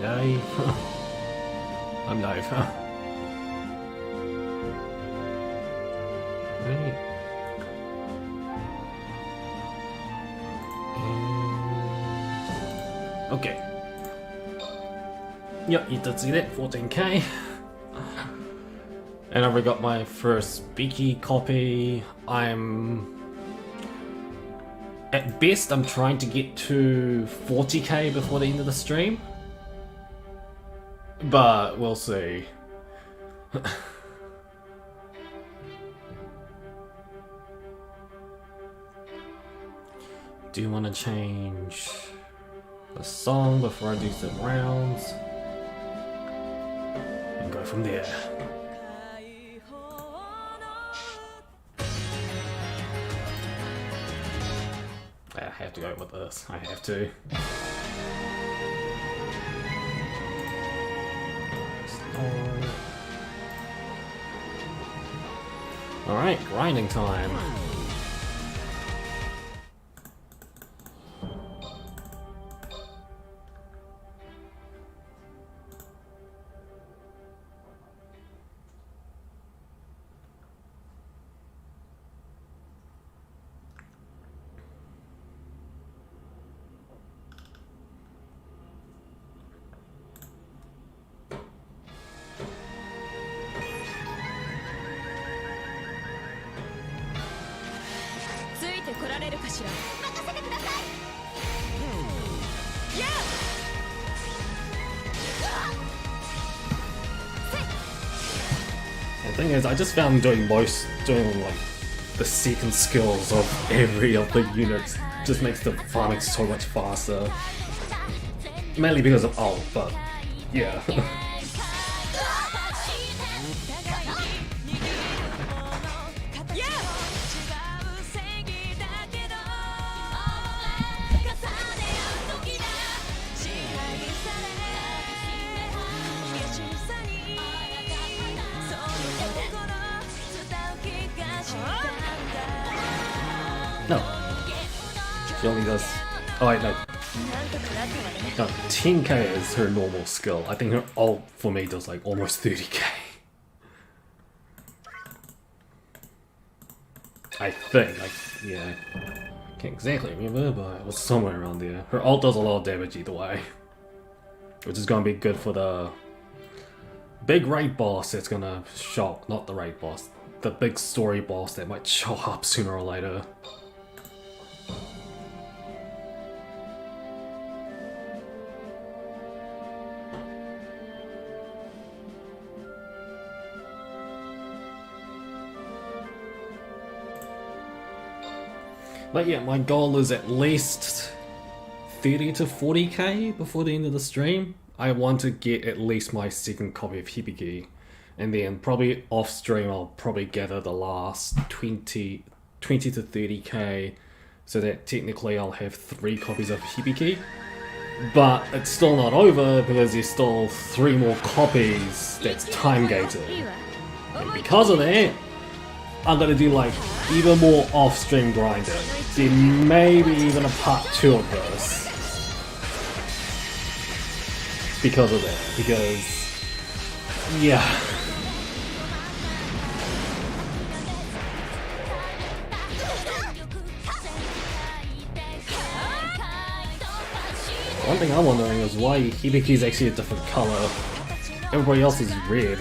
naive. I'm naive, huh? Right. Okay. Yep, you did see that, 14k. And I've already got my first Speaky copy. At best, I'm trying to get to 40k before the end of the stream. But we'll see. Do you want to change the song before I do some rounds? And go from there. I have to go with this. I have to. Alright, grinding time. The thing is, I just found doing like the second skills of every of the units just makes the farming so much faster. Mainly because of ult, but yeah. No. She only does... Oh wait, no. No, 10k is her normal skill. I think her ult for me does like almost 30k. I think, like, yeah. Can't exactly remember, but it was somewhere around there. Her ult does a lot of damage either way. Which is gonna be good for the big raid boss that's gonna show... Not the raid boss. The big story boss that might show up sooner or later. But yeah, my goal is at least 30 to 40k before the end of the stream. I want to get at least my second copy of Hibiki. And then probably off stream I'll probably gather the last 20 to 30k. So that technically I'll have 3 copies of Hibiki. But it's still not over because there's still 3 more copies that's time gated. And because of that, I'm gonna do like even more off-stream grinding. Then maybe even a part 2 of this. Because of that. Because... yeah. One thing I'm wondering is why Hibiki is actually a different color. Everybody else is red.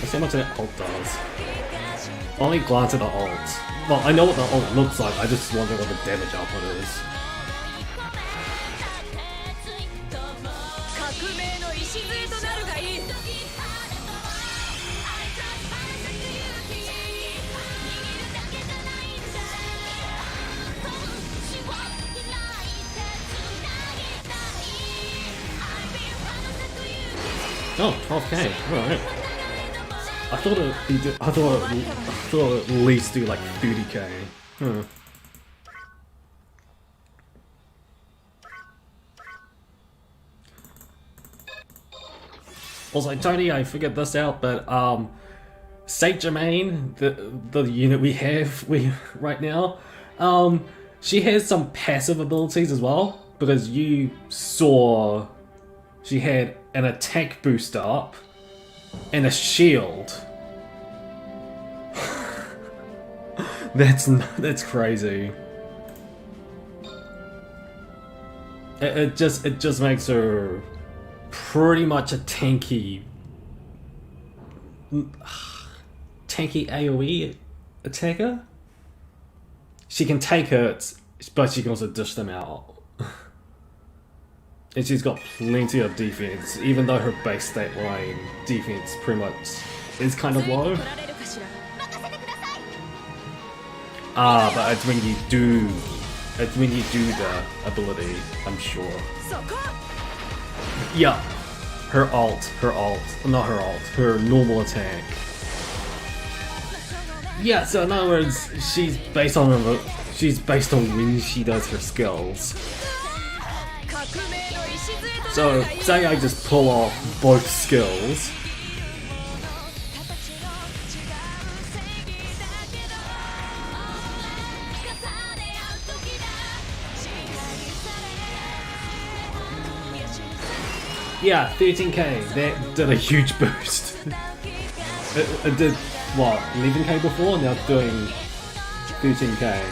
Let's see how much that ult does. Only glance at the ult. Well, I know what the ult looks like, I just wonder what the damage output is. Oh, 12k, alright. I thought it'd at least do like 30k. Huh. Also, Tony, I figured this out, but Saint Germain, the unit we have right now, she has some passive abilities as well, because you saw she had an attack boost up and a shield. That's crazy. It just makes her pretty much a tanky AoE attacker. She can take hits, but she can also dish them out. And she's got plenty of defense, even though her base stat line defense pretty much is kind of low. But it's when you do the ability, I'm sure. Yeah, her normal attack. Yeah, so in other words, she's based on when she does her skills. So say I just pull off both skills. Yeah, 13k, that did a huge boost. It did, what, 11k before? Now it's doing 13k.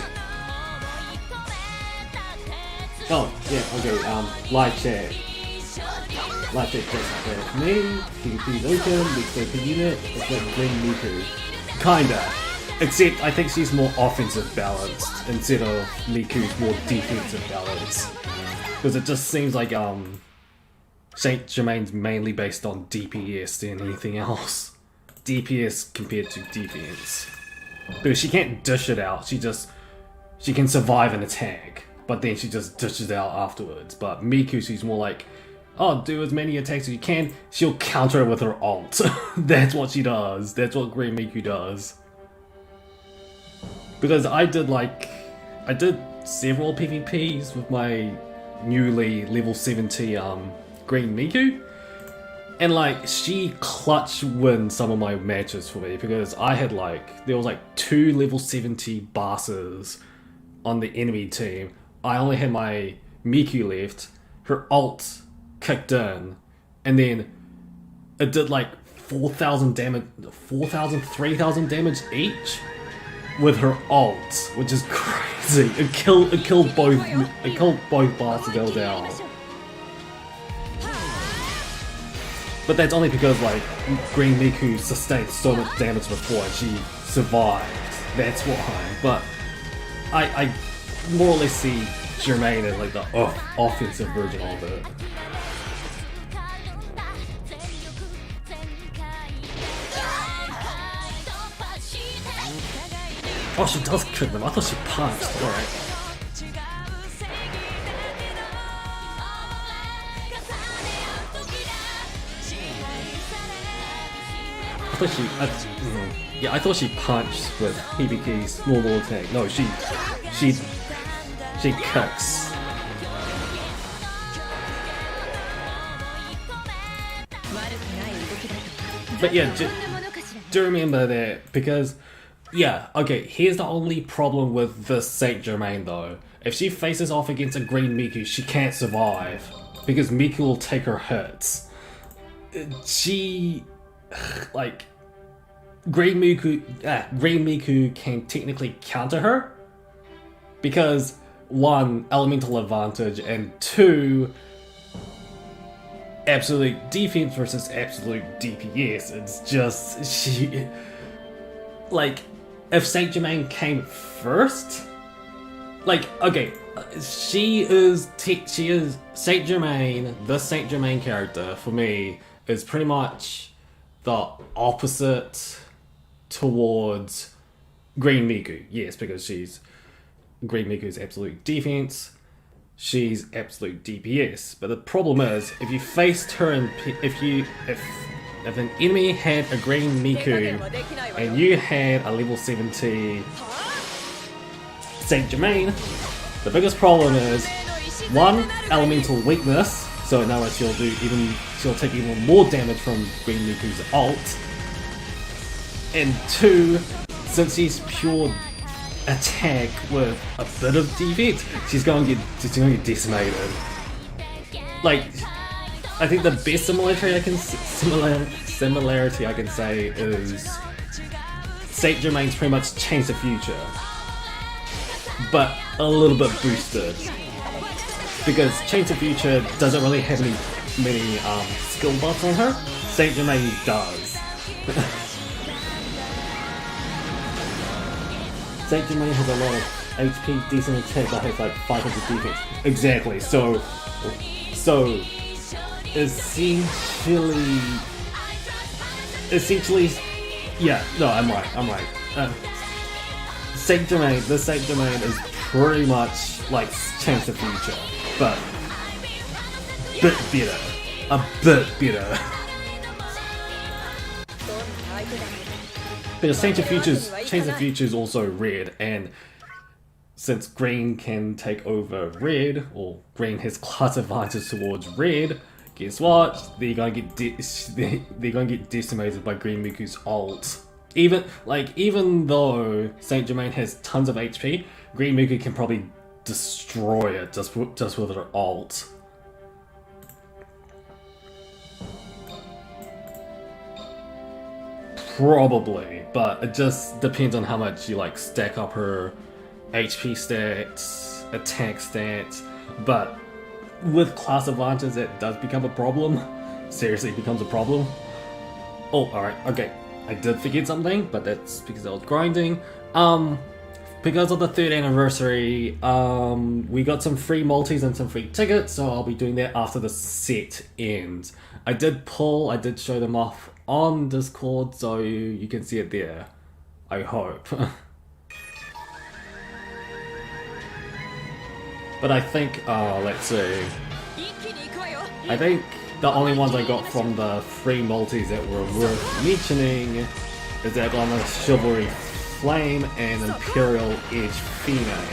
Oh, yeah, okay, live chat. Live chat checks me, PvP's open, we play per unit, it's like Green Miku. Kinda. Except I think she's more offensive balanced instead of Miku's more defensive balanced. Because it just seems like, Saint Germain's mainly based on DPS than anything else. DPS compared to defense. Because she can't dish it out, she can survive an attack, but then she just dishes it out afterwards. But Miku, she's more like, oh, do as many attacks as you can, she'll counter it with her ult. That's what she does, that's what Green Miku does. Because I did several PvPs with my newly level 70 Green Miku, and like she clutch win some of my matches for me, because I had there was 2 level 70 bosses on the enemy team. I only had my Miku left, her ult kicked in, and then it did 4,000 damage, 3,000 damage each with her ult, which is crazy. It killed both bosses go down. But that's only because Green Miku sustained so much damage before and she survived. That's why. But I more or less see Germain as the offensive version of it. Oh, she does kick them. I thought she punched. Alright. I thought she punched with Hibiki's normal attack. No, she kicks. But yeah, do remember that, because yeah, okay, here's the only problem with this Saint Germain though. If she faces off against a Green Miku, she can't survive, because Miku will take her hits. Green Miku can technically counter her, because 1, elemental advantage, and 2, absolute defense versus absolute DPS. It's just, if Saint Germain came first, okay, she is Saint Germain, the Saint Germain character for me is pretty much the opposite towards Green Miku. Yes, because Green Miku's absolute defense, she's absolute DPS. But the problem is, if you faced her and if an enemy had a Green Miku and you had a level 70 Saint Germain, the biggest problem is 1, elemental weakness, so in other words she'll take even more damage from Green Miku's ult. And 2, since he's pure attack with a bit of defense, she's going to get decimated. Like, I think the best similarity I can say is Saint Germain's pretty much Change the Future, but a little bit boosted, because Change the Future doesn't really have many skill buffs on her. Saint Germain does. Saint Germain has a lot of HP, decent attack, but has like 500 defense. Exactly. So essentially, yeah. No, I'm right. Saint Germain is pretty much like Change the Future, but a bit better. Because Change the Future is also red, and since green can take over red, or green has class advantage towards red, guess what? They're gonna get decimated by Green Miku's ult. Even though Saint Germain has tons of HP, Green Miku can probably destroy it just with her ult. Probably, but it just depends on how much you like stack up her HP stats, attack stats. But with class advantage, that does become a problem. Seriously, becomes a problem. Oh, alright, okay. I did forget something, but that's because I was grinding. Because of the 3rd anniversary, we got some free multis and some free tickets, so I'll be doing that after the set ends. I did show them off on Discord, so you can see it there. I hope. But I think, let's see. I think the only ones I got from the free multis that were worth mentioning is that on the Chivalry Flame and Imperial Edge Female.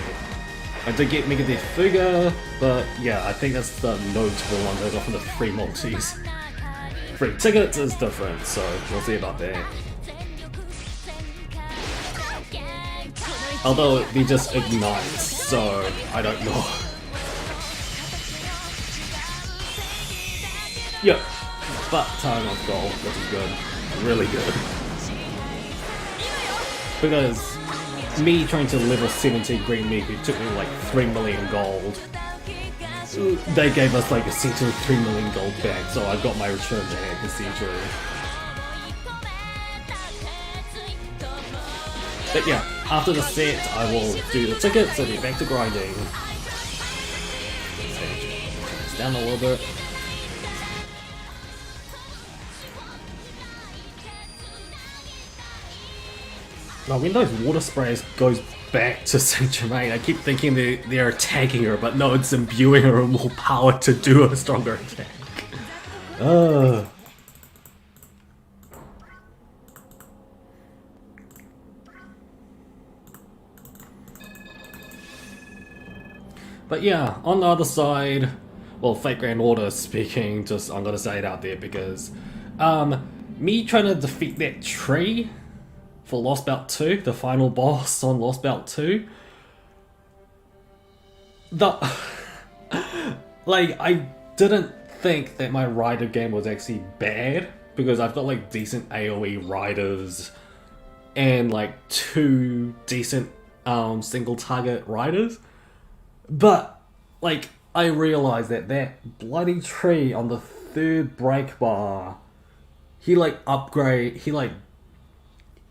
I did get Megadeth Figure, but yeah, I think that's the notable ones I got from the free multis. Free tickets is different, so we'll see about that. Although they just ignite, so I don't know. Yep, but time on gold, which is good. Really good. Because me trying to level 17 Green Miku took me like 3 million gold. They gave us like essentially 3 million gold back, so I got my return back essentially. But yeah, after the set I will do the tickets and get back to grinding. Turn this down a little bit. Now when those water sprays goes back to Saint Germain, I keep thinking they're attacking her, but no, it's imbuing her with more power to do a stronger attack. But yeah, on the other side, well, Fate Grand Order speaking, just I'm gonna say it out there because me trying to defeat that tree for Lost Belt 2, the final boss on Lost Belt 2, I didn't think that my rider game was actually bad, because I've got like decent AoE riders and like 2 decent single target riders, but like I realized that bloody tree on the 3rd break bar,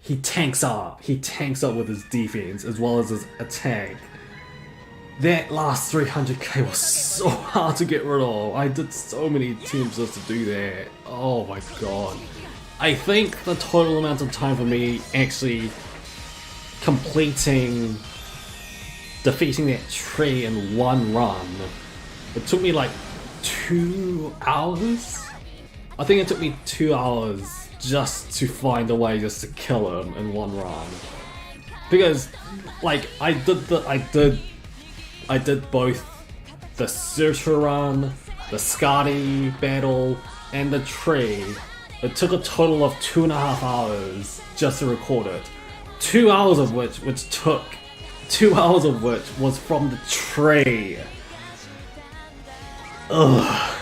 he tanks up with his defense as well as his attack. That last 300k was so hard to get rid of. I did so many teams just to do that. Oh my god. I think the total amount of time for me actually defeating that tree in one run, it took me like 2 hours? I think it took me 2 hours just to find a way just to kill him in one run. Because like I did both the Searcher run, the Skadi battle, and the tree It took a total of 2.5 hours just to record it. 2 hours of which was from the tree. Ugh.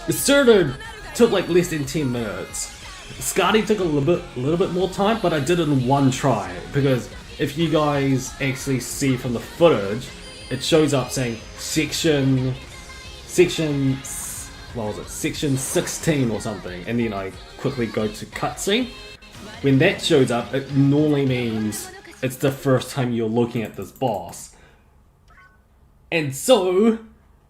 The Seinaru took like less than 10 minutes. Skadi took a little bit more time, but I did it in one try because if you guys actually see from the footage, it shows up saying section what was it? Section 16 or something, and then I quickly go to cutscene. When that shows up, it normally means it's the first time you're looking at this boss. And so,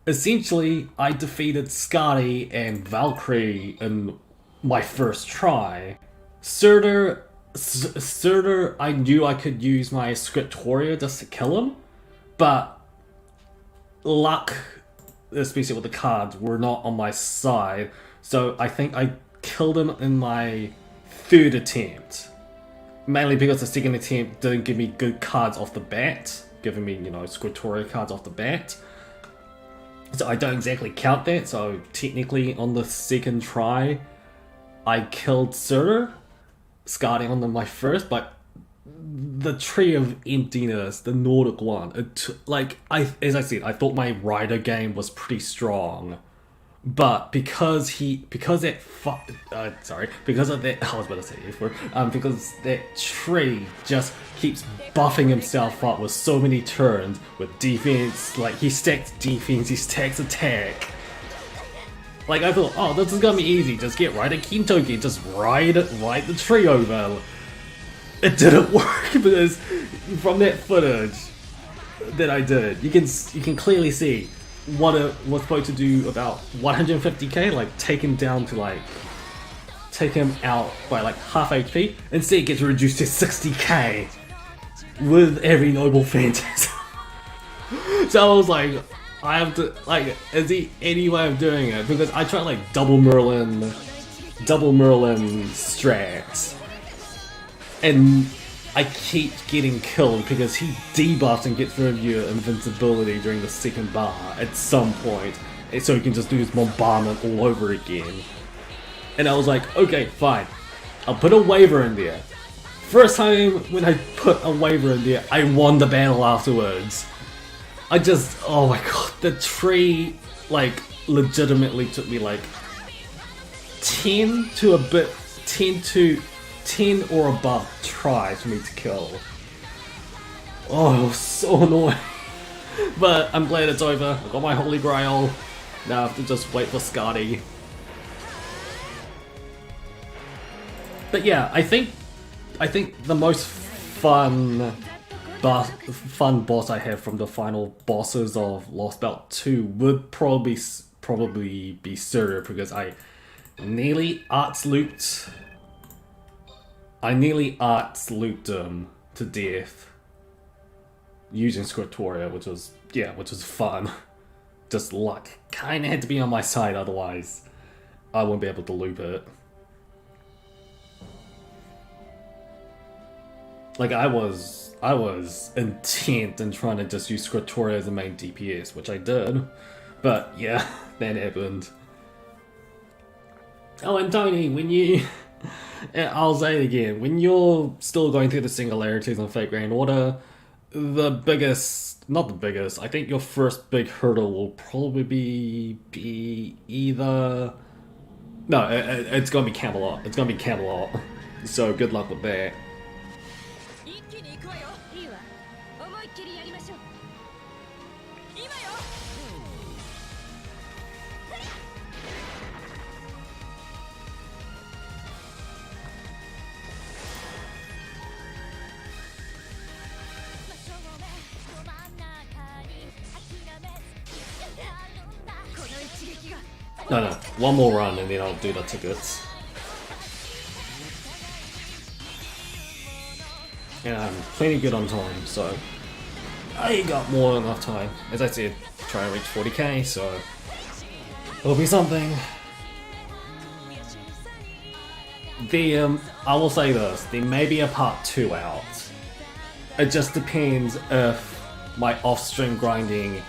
essentially, I defeated Skadi and Valkyrie in my first try. Surtur, I knew I could use my Scriptoria just to kill him, but luck, especially with the cards, were not on my side. So I think I killed him in my third attempt. Mainly because the second attempt didn't give me good cards off the bat, giving me, Scriptoria cards off the bat. So I don't exactly count that, so technically on the second try, I killed Surtur, Skadi on my first, but the Tree of Emptiness, the Nordic one, as I said, I thought my Rider game was pretty strong. But because because that tree just keeps buffing himself up with so many turns with defense, like he stacks defense, he stacks attack. Like I thought, oh, this is gonna be easy. Just get Rider Kintoki, just ride the tree over. It didn't work because from that footage that I did, you can clearly see what it was supposed to do about 150k, like take him out by like half HP. Instead it gets reduced to 60k with every noble phantasm. So I was like, I have to, like, is there any way of doing it? Because I tried like double Merlin strats, and I keep getting killed because he debuffs and gets rid of your invincibility during the second bar at some point, and so he can just do his bombardment all over again. And I was like, okay, fine, I'll put a waiver in there. First time when I put a waiver in there, I won the battle afterwards. Oh my god, the tree, like, legitimately took me like 10 or above tries for me to kill. Oh, it was so annoying. But I'm glad it's over. I got my Holy Grail. Now I have to just wait for Skadi. But yeah, I think the most fun boss I have from the final bosses of Lost Belt 2 would probably be Surtur, because I nearly arts looped him to death using Scriptoria, which was fun. Just luck kinda had to be on my side, otherwise I wouldn't be able to loop it. Like I was intent in trying to just use Scriptoria as the main DPS, which I did. But yeah, that happened. Oh, and Tony, I'll say it again, when you're still going through the singularities in Fate Grand Order, I think your first big hurdle will probably be either... No, it's gonna be Camelot. It's gonna be Camelot. So good luck with that. No, one more run and then I'll do the tickets. And I'm plenty good on time, so I got more than enough time. As I said, try and reach 40k, so it'll be something. I will say this, there may be a part 2 out. It just depends if my off-stream grinding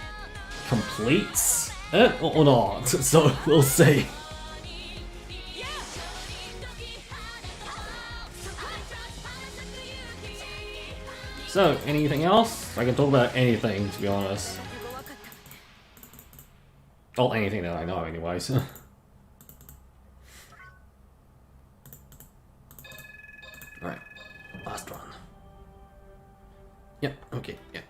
completes it or not, so we'll see. So, anything else? I can talk about anything, to be honest. Oh, anything that I know, anyways. Alright, last run. Yep, okay, yeah.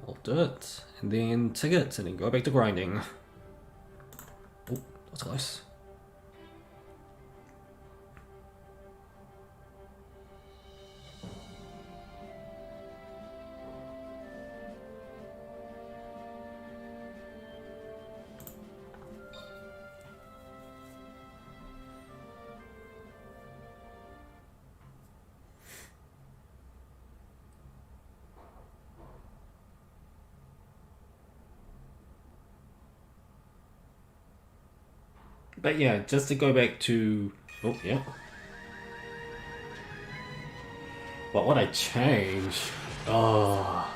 I'll do it, and then tickets, and then go back to grinding. Oh, that's close. But yeah, just to go back to... Oh, yeah. What would I change? Oh...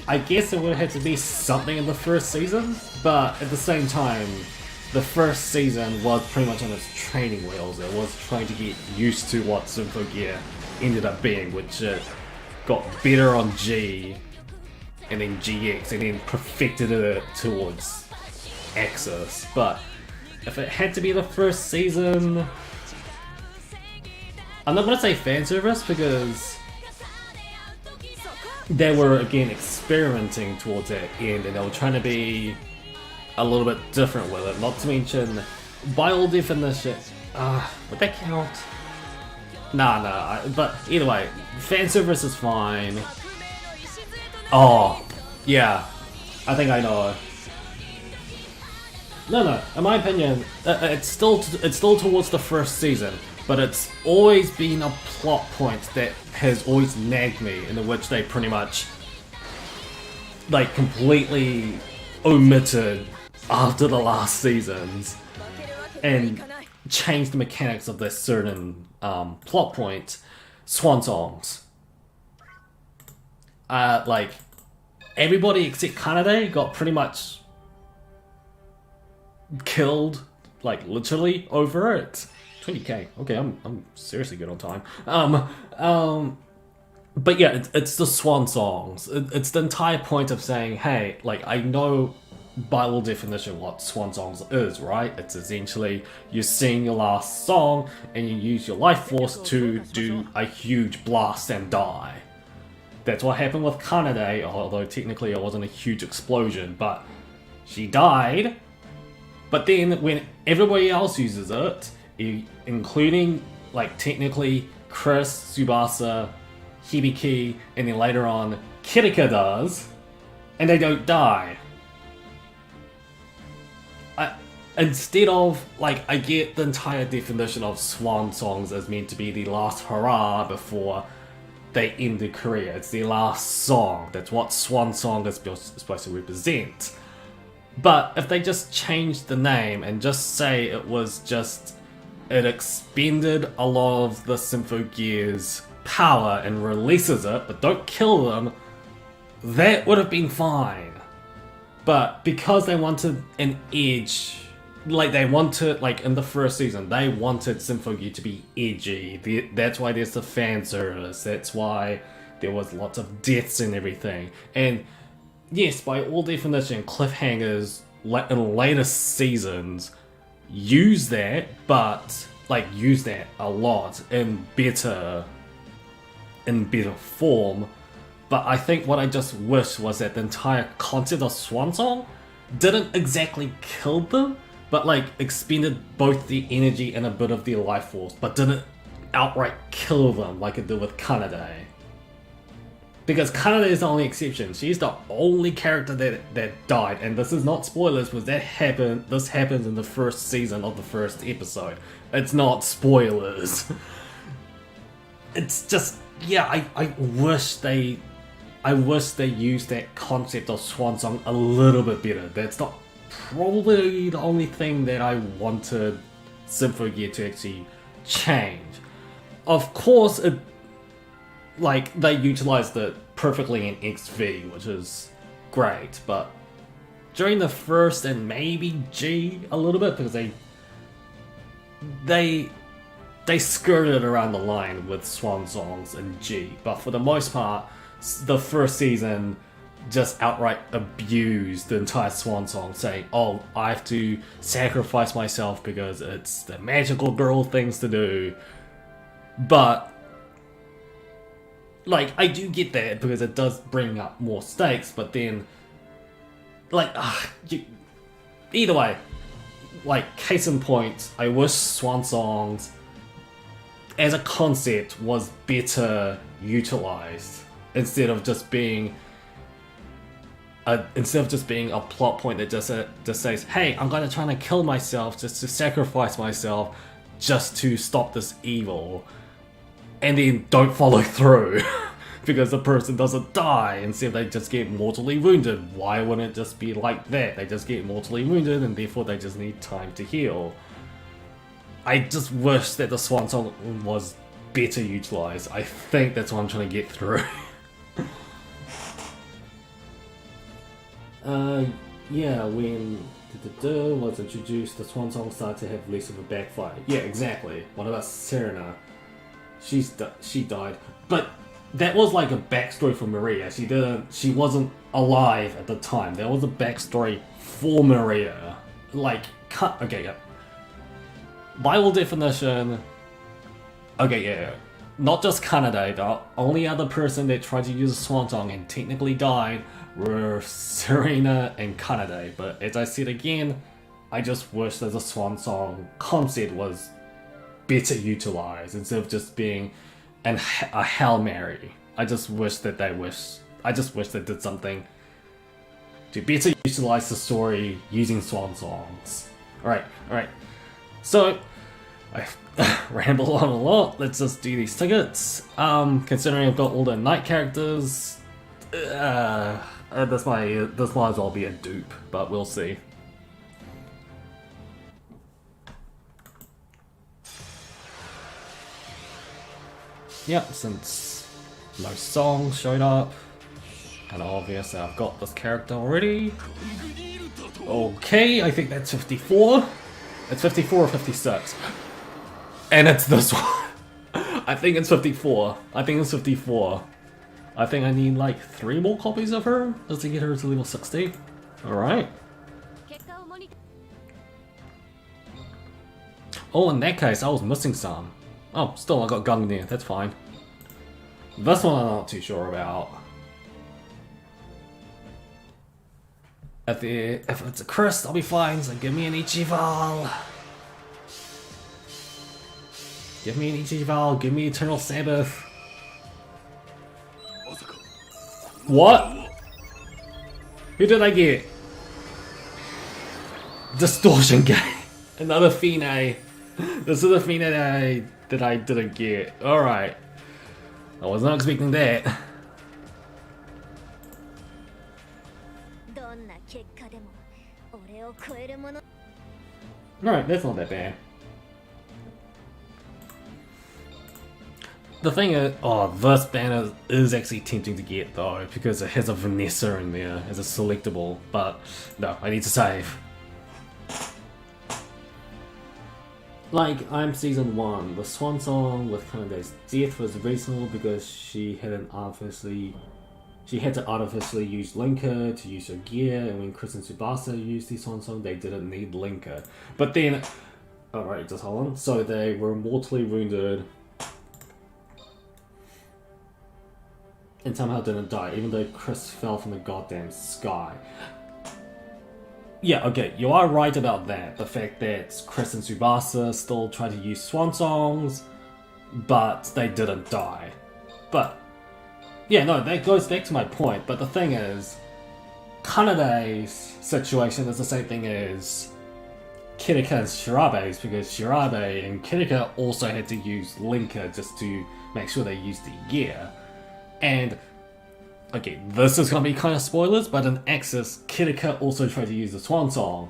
I guess it would have had to be something in the first season, but at the same time, the first season was pretty much on its training wheels. It was trying to get used to what Symphogear ended up being, which got better on G, and then GX, and then perfected it towards Axis. But if it had to be the first season, I'm not gonna say fan service because they were again experimenting towards that end, and they were trying to be a little bit different with it. Not to mention, by all definition, would that count? Nah. But either way, fan service is fine. Oh, yeah. I think I know. No. In my opinion, it's still towards the first season, but it's always been a plot point that has always nagged me, in which they pretty much like completely omitted after the last seasons and changed the mechanics of this certain plot point. Swan songs. Like everybody except Kanade got pretty much killed, like literally over it. 20k. Okay, I'm seriously good on time. But yeah, it's the swan songs. It's the entire point of saying, hey, like I know by all definition what swan songs is, right? It's essentially you sing your last song and you use your life force to do a huge blast and die. That's what happened with Kanade, although technically it wasn't a huge explosion, but she died. But then when everybody else uses it, including like technically Chris, Tsubasa, Hibiki, and then later on Kirika does, and they don't die. Instead of, like, I get the entire definition of swan songs as meant to be the last hurrah before they end their career. It's their last song. That's what swan song is supposed to represent. But if they just changed the name and just say it was just, it expended a lot of the Symphogear's power and releases it, but don't kill them, that would have been fine. But because they wanted an edge, like they wanted, like in the first season, they wanted Symphogear to be edgy. That's why there's the fan service. That's why there was lots of deaths and everything. And yes, by all definition, cliffhangers in later seasons use that, but like use that a lot in better form. But I think what I just wished was that the entire concept of Swansong didn't exactly kill them, but like expended both the energy and a bit of their life force, but didn't outright kill them like it did with Kanade. Because Kanade is the only exception. She's the only character that died, and this is not spoilers because this happens in the first season of the first episode. It's not spoilers. It's just, yeah, I wish they used that concept of Swansong a little bit better. That's not probably the only thing that I wanted Symphogear to actually change. Of course, they utilized it perfectly in XV, which is great, but during the first and maybe G a little bit, because they skirted around the line with swan songs and G, but for the most part, the first season just outright abused the entire swan song, saying, "Oh, I have to sacrifice myself because it's the magical girl things to do." But like, I do get that because it does bring up more stakes, but then like, either way, like, case in point, I wish swan songs as a concept was better utilized instead of just being a plot point that just says, "Hey, I'm gonna try to kill myself just to sacrifice myself just to stop this evil," and then don't follow through because the person doesn't die. Instead, they just get mortally wounded. Why wouldn't it just be like that? They just get mortally wounded, and therefore they just need time to heal. I just wish that the swan song was better utilized. I think that's what I'm trying to get through. Yeah, when was introduced, the swan song started to have less of a backfire. Yeah, exactly. What about Seinaru? She died, but that was like a backstory for Maria. She wasn't alive at the time. There was a backstory for Maria. Like, okay, yeah. Bible definition. Okay, yeah. Not just Kanade. The only other person that tried to use a swan song and technically died were Serena and Kanade. But as I said again, I just wish that the swan song concept was better utilized instead of just being a Hail Mary. I just wish they did something to better utilize the story using swan songs. Alright. So, I've rambled on a lot. Let's just do these tickets. Considering I've got all the night characters, this might as well be a dupe, but we'll see. Yep, since no songs showed up, and obvious I've got this character already. Okay, I think that's 54. It's 54 or 56. And it's this one. I think it's 54. I think I need like 3 more copies of her just to get her to level 60. Alright. Oh, in that case, I was missing some. Oh, still I got Gungnir, that's fine. This one I'm not too sure about. If it's a Chris, I'll be fine, so give me an Ichival. Give me an Ichival, give me Eternal Sabbath. What? Who did I get? Distortion Game. Another Fine. This is a Fine that I didn't get. Alright. I was not expecting that. Alright, that's not that bad. The thing is, this banner is actually tempting to get though, because it has a Vanessa in there as a selectable, but no, I need to save. Like, I'm season 1, the swan song with Kanade's death was reasonable because she had to artificially use Linker to use her gear, and when Chris and Tsubasa used the swan song, they didn't need Linker. But then, alright, just hold on. So they were mortally wounded and somehow didn't die, even though Chris fell from the goddamn sky. Yeah, okay, you are right about that. The fact that Chris and Tsubasa still tried to use swan songs, but they didn't die. But, yeah, no, that goes back to my point. But the thing is, Kanade's situation is the same thing as Kirika and Shirabe's, because Shirabe and Kirika also had to use Linker just to make sure they used the gear. And, okay, this is gonna be kind of spoilers, but in Axis, Kirika also tried to use the swan song.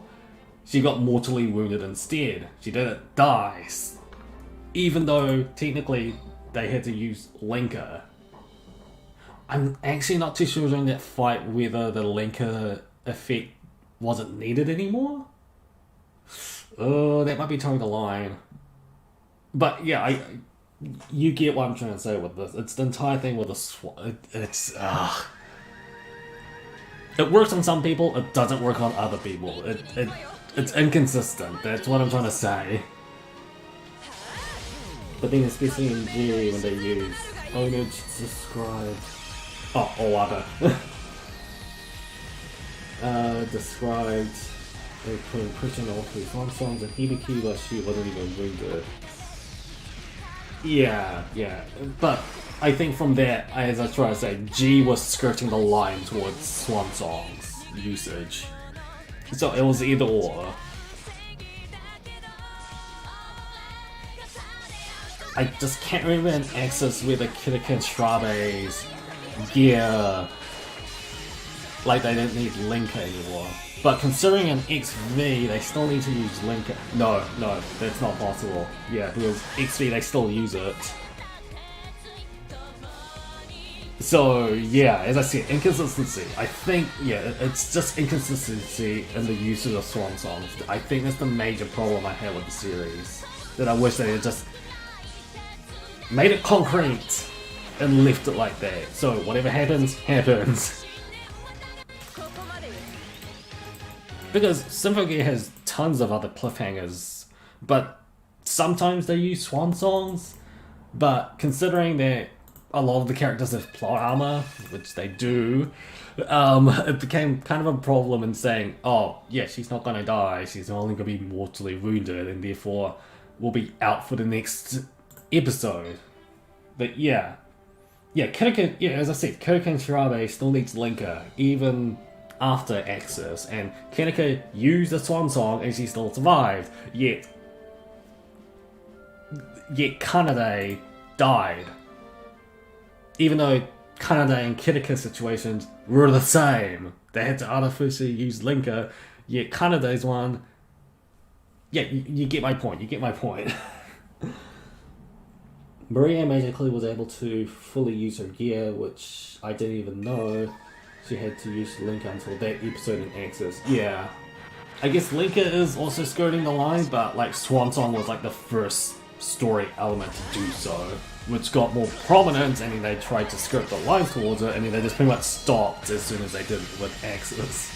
She got mortally wounded instead. She didn't die, even though technically they had to use Linker. I'm actually not too sure during that fight whether the Linker effect wasn't needed anymore. Oh, that might be towing the line. But yeah, you get what I'm trying to say with this. It's the entire thing with the it works on some people, it doesn't work on other people. It's inconsistent. That's what I'm trying to say. But then especially in G when they use ownage described. Oh, or other. Described putting Christian all three songs and Hibiki, but she wasn't even wounded. Yeah, but I think from there, as I try to say, G was skirting the line towards Swan Song's usage. So it was either or. I just can't remember an Axis with a Kirika and Shrabe's gear. Like they didn't need Linker anymore. But considering an XV, they still need to use Linker. No, that's not possible. Yeah, because XV, they still use it. So, yeah, as I said, inconsistency. I think, yeah, it's just inconsistency in the usage of Swan Songs. I think that's the major problem I have with the series. That I wish they had just made it concrete and left it like that. So, whatever happens, happens. Because Symphogear has tons of other cliffhangers, but sometimes they use Swan Songs, but considering that a lot of the characters have plot armor, which they do, it became kind of a problem in saying, oh, yeah, she's not gonna die, she's only gonna be mortally wounded, and therefore will be out for the next episode. But yeah, Kirika, as I said, Kirika and Shirabe still needs Linker, even after Axis, and Kirika used the Swan Song and she still survived, yet Kanade died. Even though Kanade and Kirika's situations were the same. They had to artificially use Linker, yet Kanade's one... Yeah, you get my point, Maria magically was able to fully use her gear, which I didn't even know. She had to use Linker until that episode in Axis. Yeah. I guess Linker is also skirting the line, but like Swan Song was like the first story element to do so, which got more prominence, and then they tried to skirt the line towards it, and then they just pretty much stopped as soon as they did it with Axis.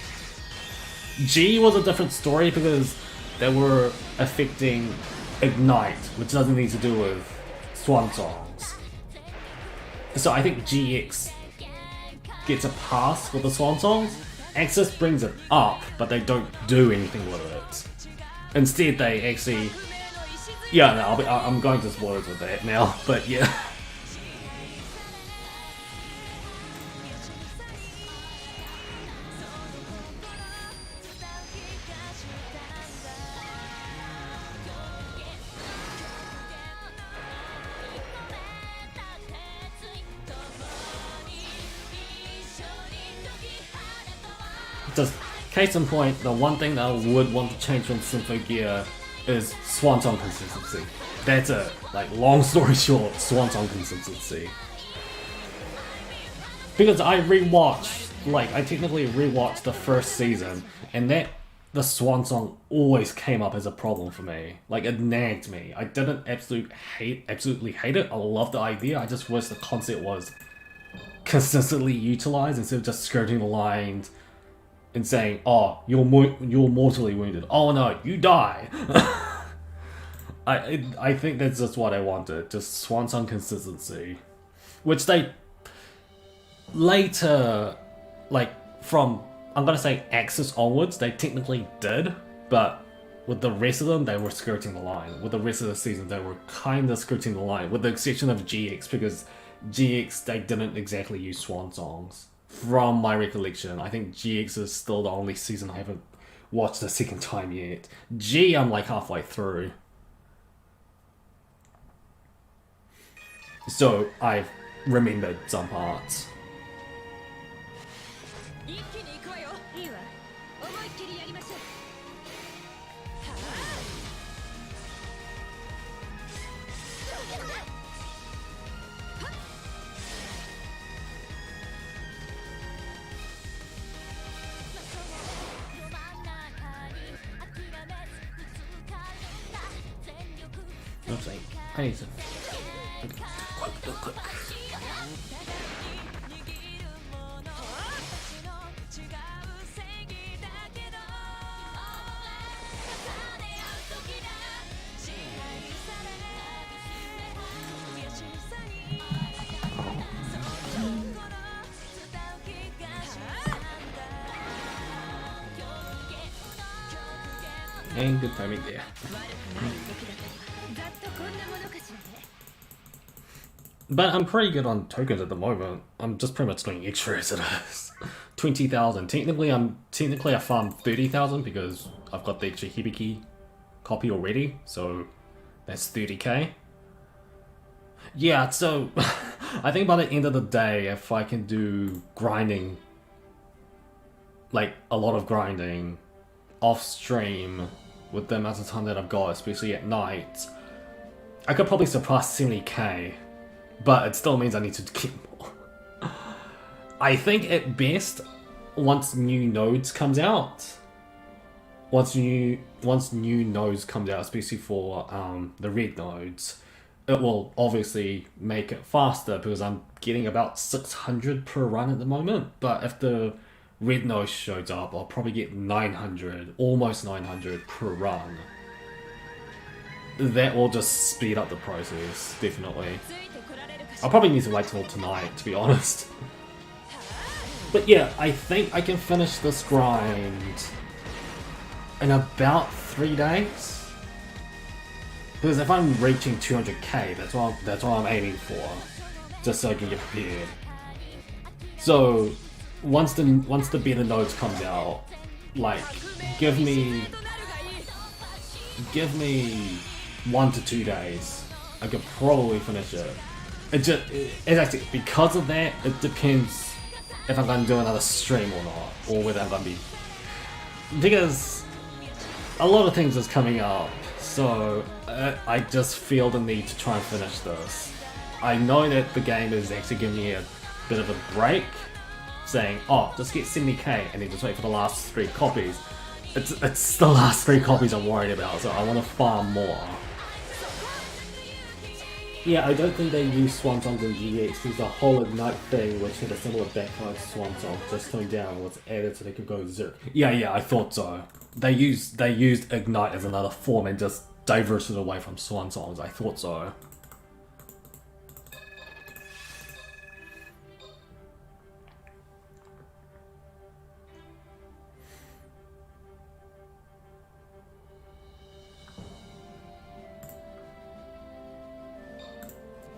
G was a different story because they were affecting Ignite, which doesn't need to do with Swan Songs. So I think GX gets a pass with the Swan Songs. Axis brings it up, but they don't do anything with it. Instead, they actually... Yeah, no, I'm going to spoilers with that now, but yeah. Just case in point, the one thing that I would want to change from Symphogear is Swan Song consistency. That's it. Like, long story short, Swan Song consistency. Because I technically rewatched the first season, and the Swan Song always came up as a problem for me. Like, it nagged me. I didn't absolutely hate it. I love the idea. I just wish the concept was consistently utilized instead of just skirting the lines and saying, oh, you're mortally wounded. Oh no, you die. I think that's just what I wanted. Just Swan Song consistency. Which they later, like from, I'm gonna say Axis onwards, they technically did, but with the rest of them, they were skirting the line. With the rest of the season, they were kinda skirting the line, with the exception of GX, because GX, they didn't exactly use Swan Songs. From my recollection, I think GX is still the only season I haven't watched a second time yet. G, I'm like halfway through. So, I've remembered some parts. pace. Quick. And good timing there. But I'm pretty good on tokens at the moment. I'm just pretty much doing extra as it is. 20,000. Technically I farmed 30,000 because I've got the extra Hibiki copy already, so that's 30k. Yeah, so I think by the end of the day, if I can do grinding, like a lot of grinding off stream with the amount of time that I've got, especially at night, I could probably surpass 70k, but it still means I need to get more. I think at best, once new nodes comes out, once new nodes comes out, especially for the red nodes, it will obviously make it faster because I'm getting about 600 per run at the moment. But if the red node shows up, I'll probably get 900, almost 900 per run. That will just speed up the process, definitely. I'll probably need to wait till tonight, to be honest. But yeah, I think I can finish this grind in about 3 days. Because if I'm reaching 200k, that's what I'm aiming for, just so I can get prepared. So once the better nodes comes out, like give me 1 to 2 days, I could probably finish it. It's actually because of that. It depends if I'm gonna do another stream or not, or whether I'm gonna be, because a lot of things is coming up. So I just feel the need to try and finish this. I know that the game is actually giving me a bit of a break, saying, oh, just get 70k and then just wait for the last 3 copies. It's the last 3 copies I'm worried about, so I want to farm more. Yeah, I don't think they use Swan Songs in GX. There's a whole Ignite thing which had a similar backline to Swan Song, just toned down and was added so they could go zero. Yeah, I thought so. They used Ignite as another form and just diverted away from Swan Songs. I thought so.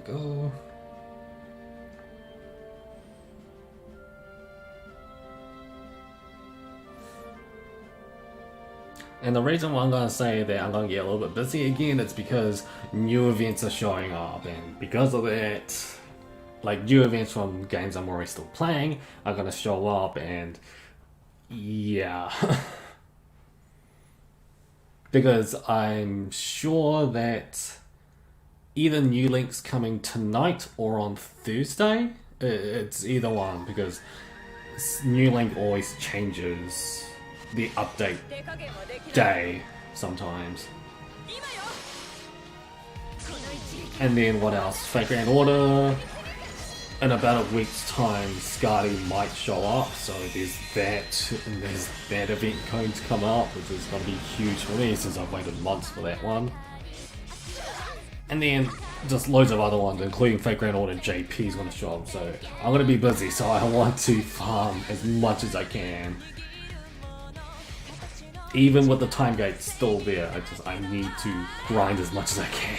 Go. And the reason why I'm going to say that I'm going to get a little bit busy again is because new events are showing up, and because of that, like new events from games I'm already still playing are going to show up, and yeah. Because I'm sure that either New Link's coming tonight or on Thursday. It's either one, because New Link always changes the update day sometimes. And then what else? Fake Grand Order. In about a week's time, Skadi might show up, so there's that, and there's that event going to come out, which is going to be huge for me since I've waited months for that one. And then just loads of other ones, including Fake Grand Order JP is going to show up, so I'm going to be busy, so I want to farm as much as I can. Even with the time gate still there, I need to grind as much as I can.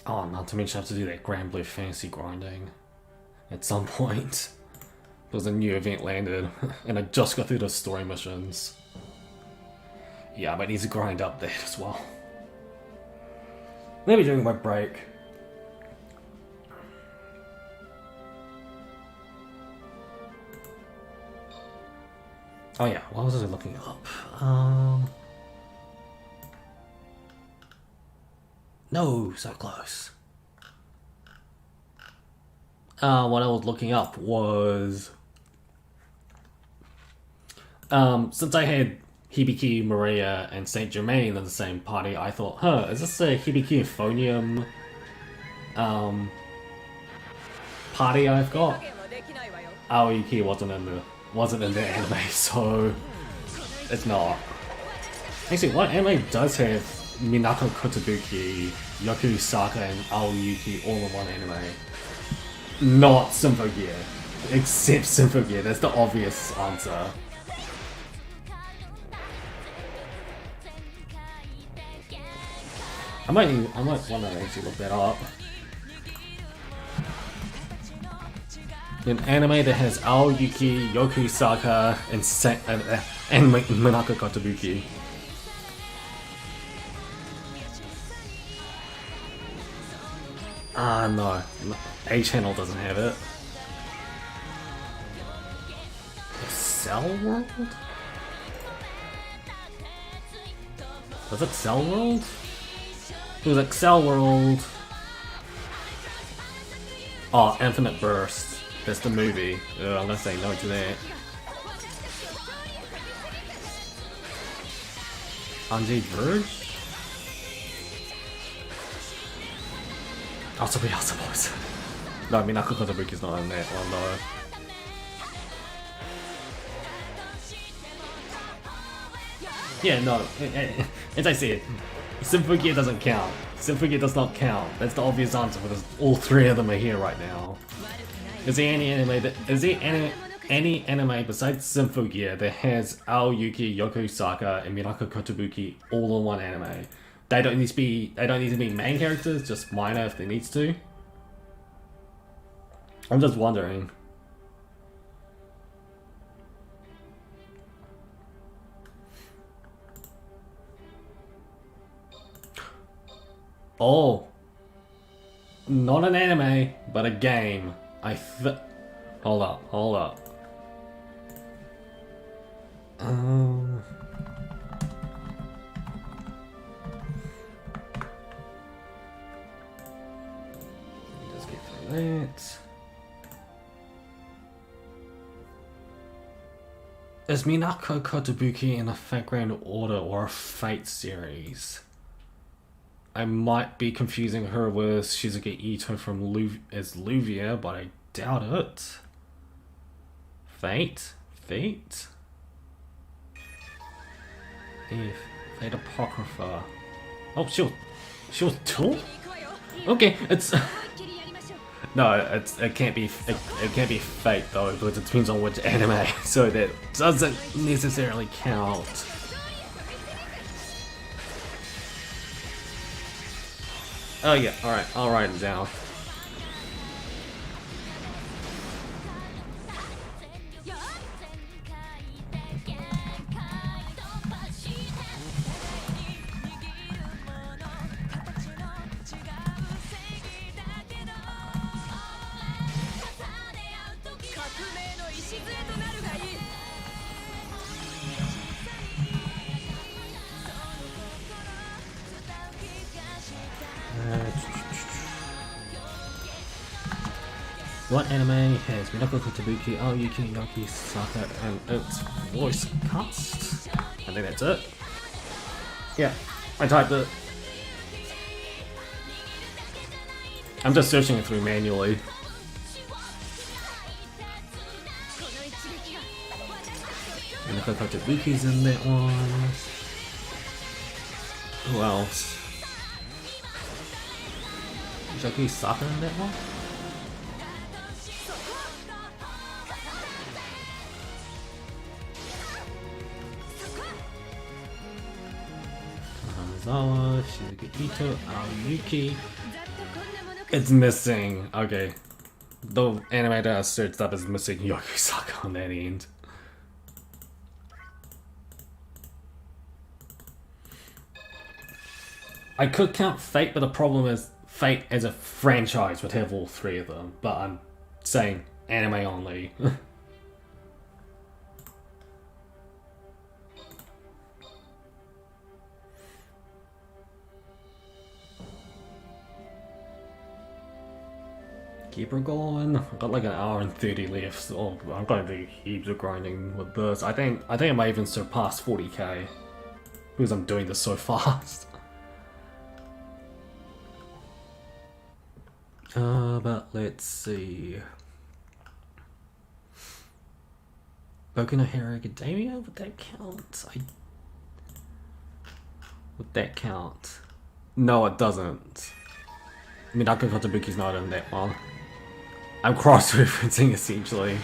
Oh, not to mention I have to do that Grand Blue Fantasy grinding at some point. Because a new event landed, and I just got through the story missions. Yeah, I might need to grind up that as well. Maybe during my break. Oh yeah, what was I looking up? No, so close. What I was looking up was... since I had Hibiki, Maria, and Saint Germain in the same party, I thought, is this a Hibiki Euphonium party I've got? Aoyuki wasn't in the anime, so it's not. Actually, what anime does have Minako Kotobuki, Yoku Saka, and Aoyuki all in one anime? Not Symphogear. Except Symphogear, that's the obvious answer. I might want to actually look that up. An anime that has Aoyuki, Yoku Saka, and Minako Kotobuki. No. A channel doesn't have it. Cell World? Was it Cell World? It was like Cell World. Oh, Infinite Burst. That's the movie. I'm gonna say no to that. Anji Verge? Asobi Boys. No, Minako Kotobuki's not in that one though. Yeah, no. As I said, Symphogear doesn't count. Symphogear does not count. That's the obvious answer because all three of them are here right now. Is there any anime besides Symphogear that has Aoyuki, Yoku Saka, and Minako Kotobuki all in one anime? They don't need to be main characters, just minor if they needs to. I'm just wondering. Oh, not an anime, but a game. Hold up. Just get through that. Is Minako Kotobuki in a background order or a Fate series? I might be confusing her with Shizuke Ito from as Luvia, but I doubt it. Fate? Fate? Fate Apocrypha. Oh, she was Tool? Okay, it's... No, it can't be Fate though, because it depends on which anime, so that doesn't necessarily count. Oh yeah, alright, I'll write it down. What anime has Minako Kotobuki, Aoyuki, Yoki, Saka, and its voice cast? I think that's it. Yeah, I typed it. I'm just searching it through manually. Minako Kotobuki's in that one. Who else? Yoki Saka in that one? Shizuke Ito, Aoyuki. It's missing. Okay. the animator I searched up is missing Yokusaka on that end. I could count Fate, but the problem is Fate as a franchise would have all three of them, but I'm saying anime only. Keep her going. I've got like an hour and 30 left, so I'm going to do heaps of grinding with this. I think I might even surpass 40k because I'm doing this so fast. But let's see. Boku no Hero Academia, would that count? Would that count? No, it doesn't. Minako Kotobuki's not in that one. I'm cross-referencing essentially.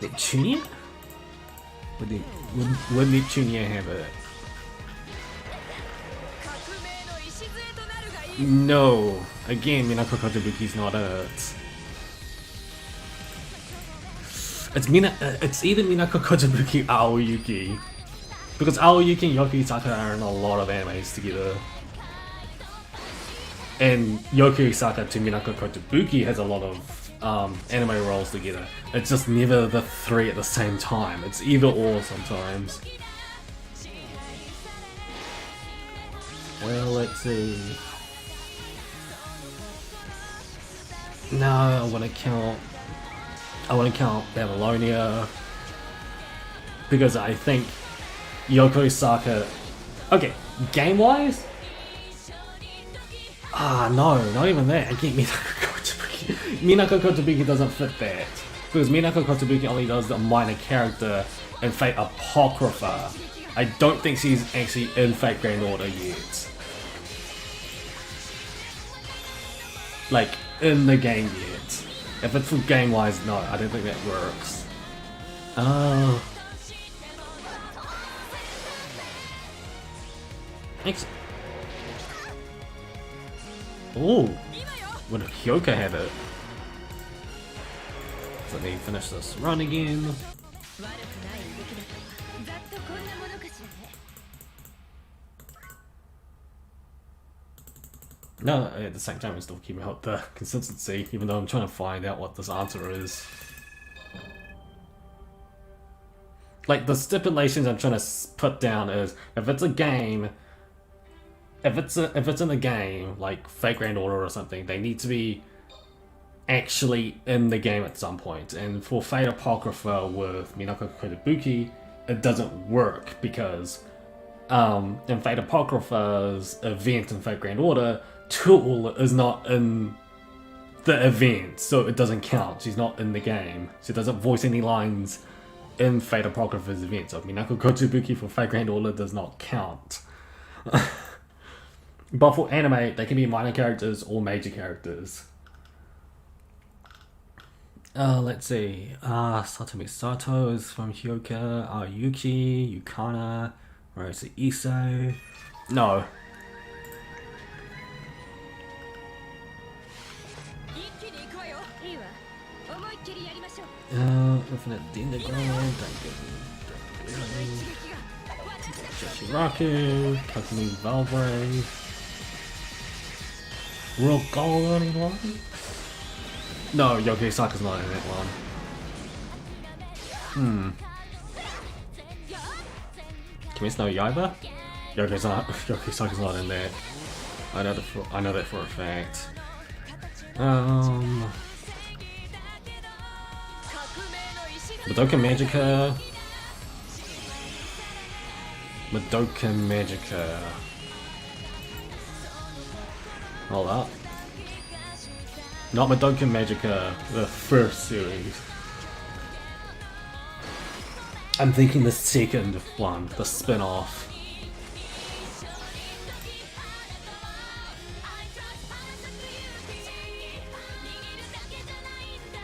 Neptunia? Would Neptunia have it? No. Again, Minako Kotobuki's not it. It's either Minako Kotobuki or Aoyuki. Because Aoyuki and Yokusaka are in a lot of animes together. And Yokusaka to Minako Kotobuki has a lot of anime roles together. It's just never the three at the same time. It's either or sometimes. Well, let's see. No, I want to count Babylonia because I think Yokusaka. Okay, game-wise. No, not even that. Again, Minako Kotobuki doesn't fit that because Minako Kotobuki only does a minor character in Fate Apocrypha. I don't think she's actually in Fate Grand Order yet. Like, in the game yet. If it's for game-wise, no, I don't think that works. Thanks. Oh, would Hyoka have it? So let me finish this run again. No, at the same time, I'm still keeping up the consistency, even though I'm trying to find out what this answer is. Like, the stipulations I'm trying to put down is, if it's a game, if it's in a game, like Fate Grand Order or something, they need to be actually in the game at some point. And for Fate Apocrypha with Minako Kotobuki, it doesn't work because in Fate Apocrypha's event in Fate Grand Order, Tool is not in the event, so it doesn't count. She's not in the game. She doesn't voice any lines in Fate Apocrypha's event, so Minako Kotobuki for Fate Grand Order does not count. But for anime, they can be minor characters or major characters. Let's see. Satomi Sato is from Hyoka, Yuki, Yukana, Rosa Iso. No. Infinite Dendrogram, Joshiraku, Kakumi Valbrave, World Goal anyone? No, Yokusaka's not in that one. Kimetsu no Yaiba? Yokusaka's not in that. I know that for a fact. Madoka Magica. Hold up. Not Madoka Magica, the first series. I'm thinking the second one, the spin-off.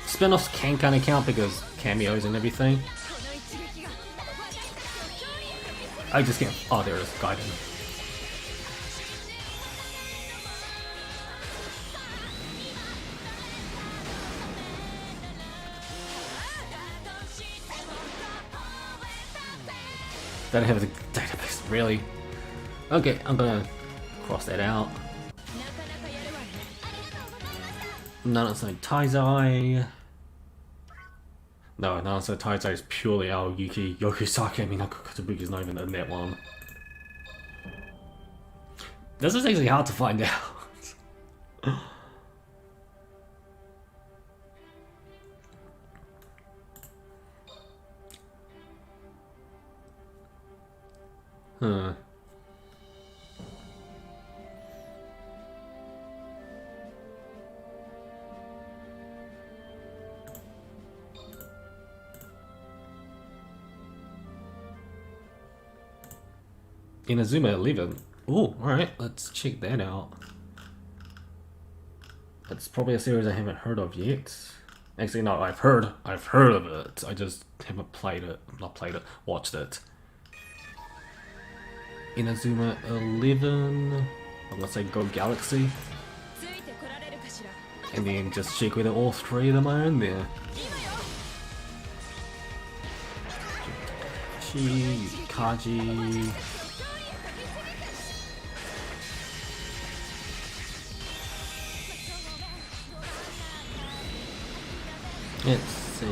Spin-offs can kind of count because cameos and everything. I just can't. Oh, there it is. Gaiden. Don't have the database, really. Okay, I'm gonna cross that out. Nanaso Taizai. No, Nanaso Taizai is purely Aoyuki. Yokusake Minako Kotobuki is not even in that one. This is actually hard to find out. Huh. Inazuma 11. Oh, alright, let's check that out. It's probably a series I haven't heard of yet. Actually, no, I've heard of it. I just haven't played it. Not played it, watched it. Inazuma 11. I'm gonna say Go Galaxy. And then just check whether all three of them are in there. Kaji. Let's see.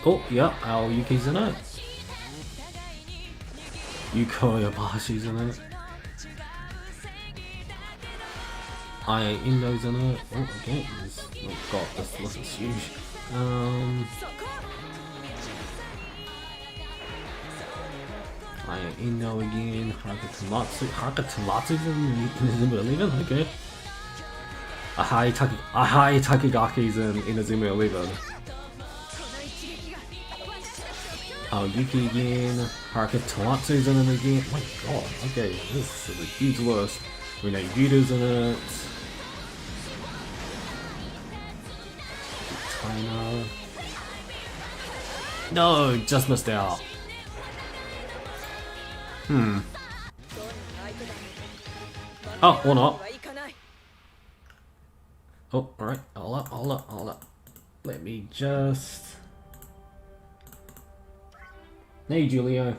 Oh, yeah, Aoyuki's in it. Yuko Yabashi's in it. Aya Indo's in it. Oh, okay. Oh god, this list is huge. Aya Indo again. Haruka Tamatsu's in Inazuma 11. Okay. Ahai Takigaki's in Inazuma 11. Aoyuki again. Haruka Tamatsu's in it again. Oh my god, okay, this is a huge list. Renee Yuta's in it. China. No, just missed out. Oh, or not. Oh, alright, hold up. Let me just... Hey, Julio.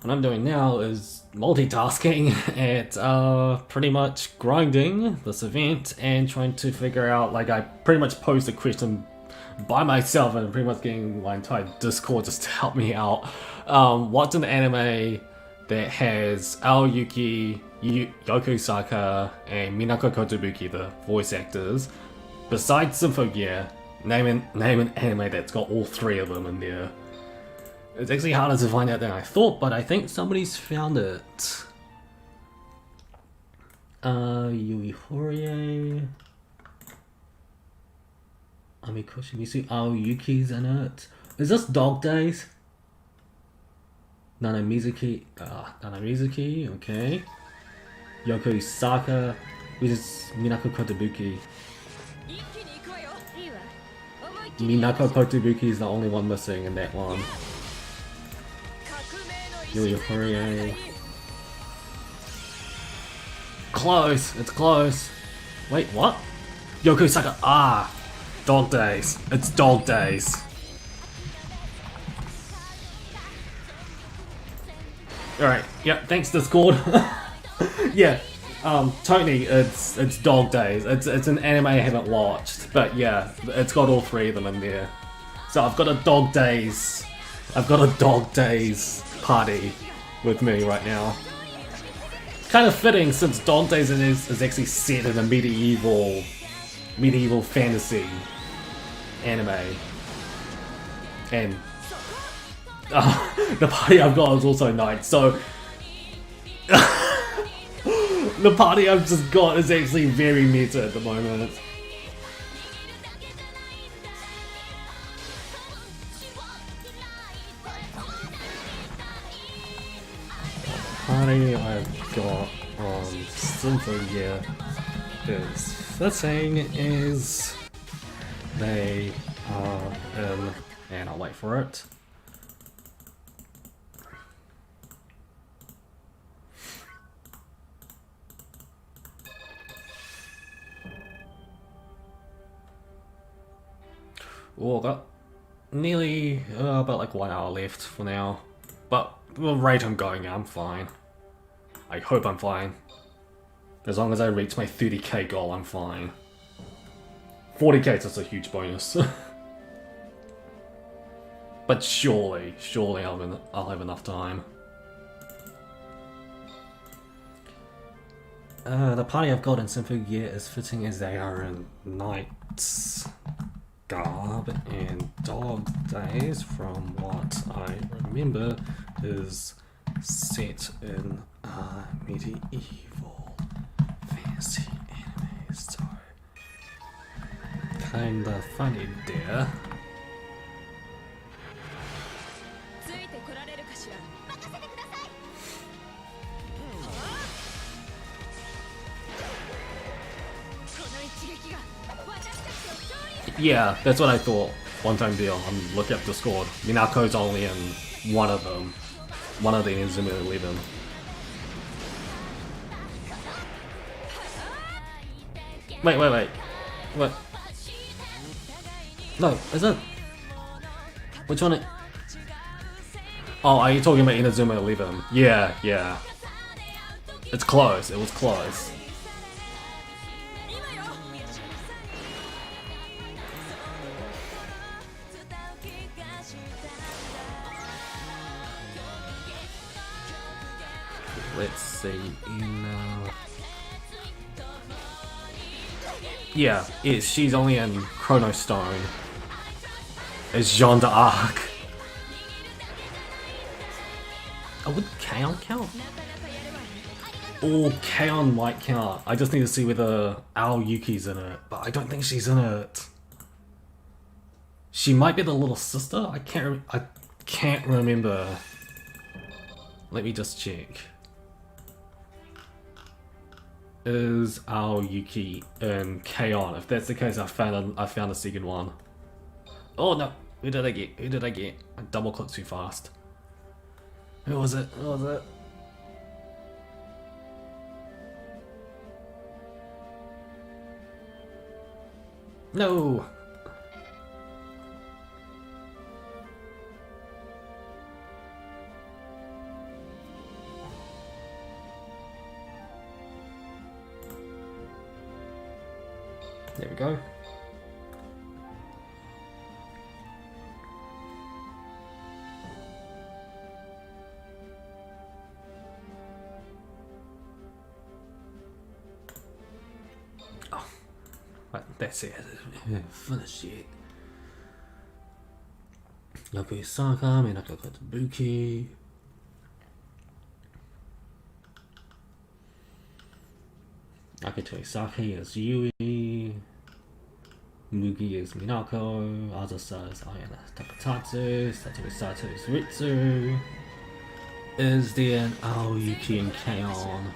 What I'm doing now is multitasking at pretty much grinding this event and trying to figure out, like, I pretty much posed a question by myself and pretty much getting my entire Discord just to help me out. What's an anime that has Aoyuki, Yoko Saka, and Minako Kotobuki, the voice actors, besides Symphogear? Name an anime that's got all three of them in there. It's actually harder to find out than I thought, but I think somebody's found it. Yui Horie, Amikoshi Misu, Aoyuki's in it. Is this Dog Days? Nana Mizuki, okay. Yoko Saka, which is Minako Kotobuki. Minako Kotobuki is the only one missing in that one. Yui Horie. Close, it's close. Wait, what? Yoko Saka, Dog Days. It's Dog Days. Alright, yep, thanks Discord. Yeah, Tony, it's Dog Days. It's an anime I haven't watched, but yeah, it's got all three of them in there. So I've got a Dog Days party with me right now. Kind of fitting since Dog Days is actually set in a medieval fantasy anime. And the party I've got is also night, so the party I've just got is actually very meta at the moment. The party I've got on Symphogear is fitting as they are in, and I'll wait for it. Oh, got nearly about like 1 hour left for now. But the rate I'm going at, I'm fine. I hope I'm fine. As long as I reach my 30k goal, I'm fine. 40k is just a huge bonus. But surely I'll have enough time. The party I've got in Symphogear is fitting as they are in Knight's garb and dog days, from what I remember, is set in medieval fantasy anime, so kinda funny there. Yeah, that's what I thought. One-time deal. I'm looking up Discord. Minako's only in one of them. One of the Ensemble 11. Wait. What? No, is it? Which one? Oh, are you talking about Inazuma 11? Yeah. It's close. It was close. Let's see, yeah, she's only in Chrono Stone. It's Jeanne d'Arc. Oh, would Kaon count? Oh, Kaon might count. I just need to see whether Ao Yuki's in it, but I don't think she's in it. She might be the little sister? I can't remember. Let me just check. Is Ao Yuki in Kaon? If that's the case, I found a second one. Oh no! Who did I get? I double clicked too fast. Who was it? No! There we go. Oh, right, that's it. Finish it. Yabu Saka, Minako Kotobuki. Akito Isaki is Yui. Mugi is Minako. Azasa is Ayana Takatatsu. Satoru Sato is Ritsu. Is there an Aoyuki and Kaon?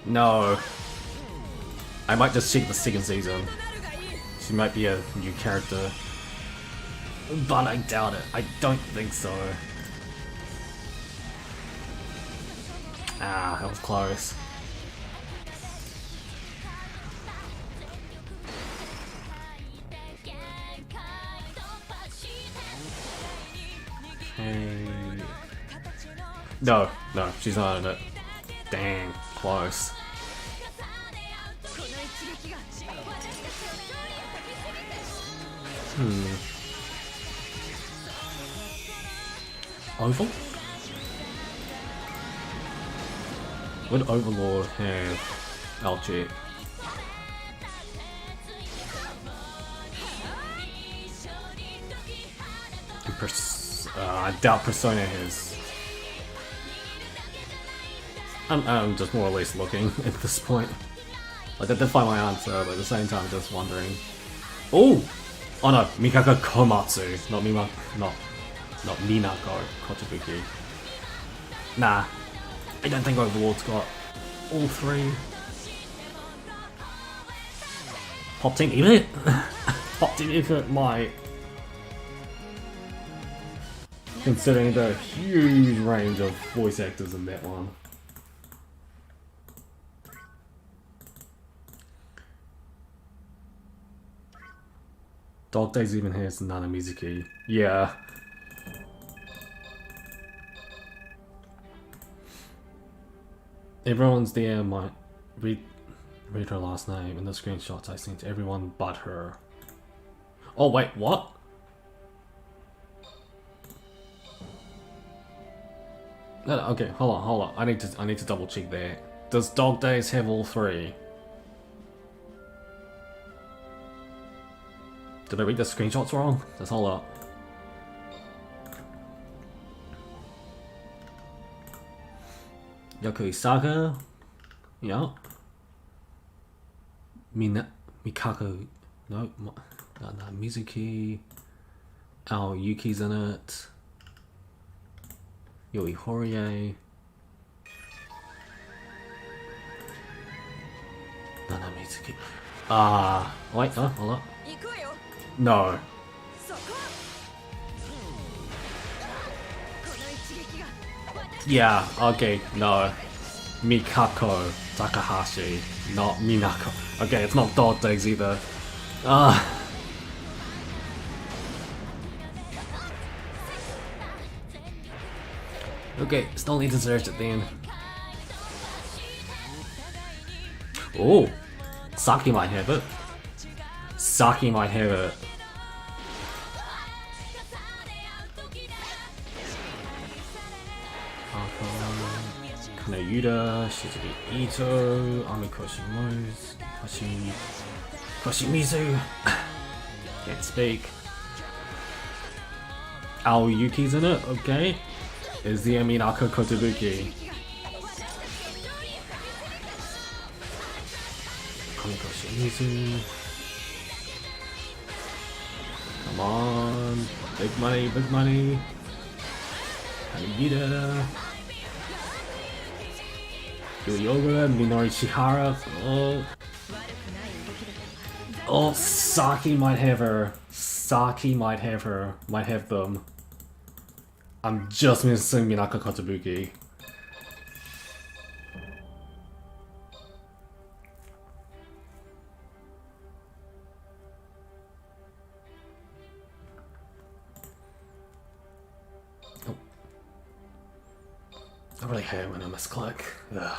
No. I might just check the second season. She might be a new character. But I doubt it. I don't think so. Ah, that was close. Okay. No, she's not in it. Dang, close. Oval? Would Overlord have Aljet? I doubt Persona has. I'm just more or less looking at this point. Like, I did find my answer, but at the same time, just wondering. Oh no, Mikako Komatsu, not Minako Kotobuki. Nah, I don't think Overlord's got all three. Pop Team Effort? Pop Team Effort might. Considering the huge range of voice actors in that one. Dog Days even has Nana Mizuki. Yeah. Everyone's there might read her last name in the screenshots I sent to everyone but her. Oh wait, what? No, okay, hold on. I need to double check that. Does Dog Days have all three? Did I read the screenshots wrong? Just hold up. Yaku Isaka. Yeah. Mikako. No, Mizuki. Oh, Yuki's in it. Yoi Horie. Nana Mizuki. Wait, hold up. No. Yeah, okay, no. Mikako Takahashi, not Minako. Okay, it's not Dog Days either. Okay, still need to search it then. Oh, Saki might have it. Saki might have it. Kanayuda, Shizuki Ito, Amiko Shimozu, Koshimizu. Can't speak. Aoyuki's in it, okay. Is the Minako Kotobuki. Kamiko Shimizu. Come on. Big money, big money. Kanayuda. Yoga, Minori Chihara. Oh, Saki might have her. Saki might have her. Might have them. I'm just missing Minako Kotobuki. Oh. I really hate it when I misclick. Ugh.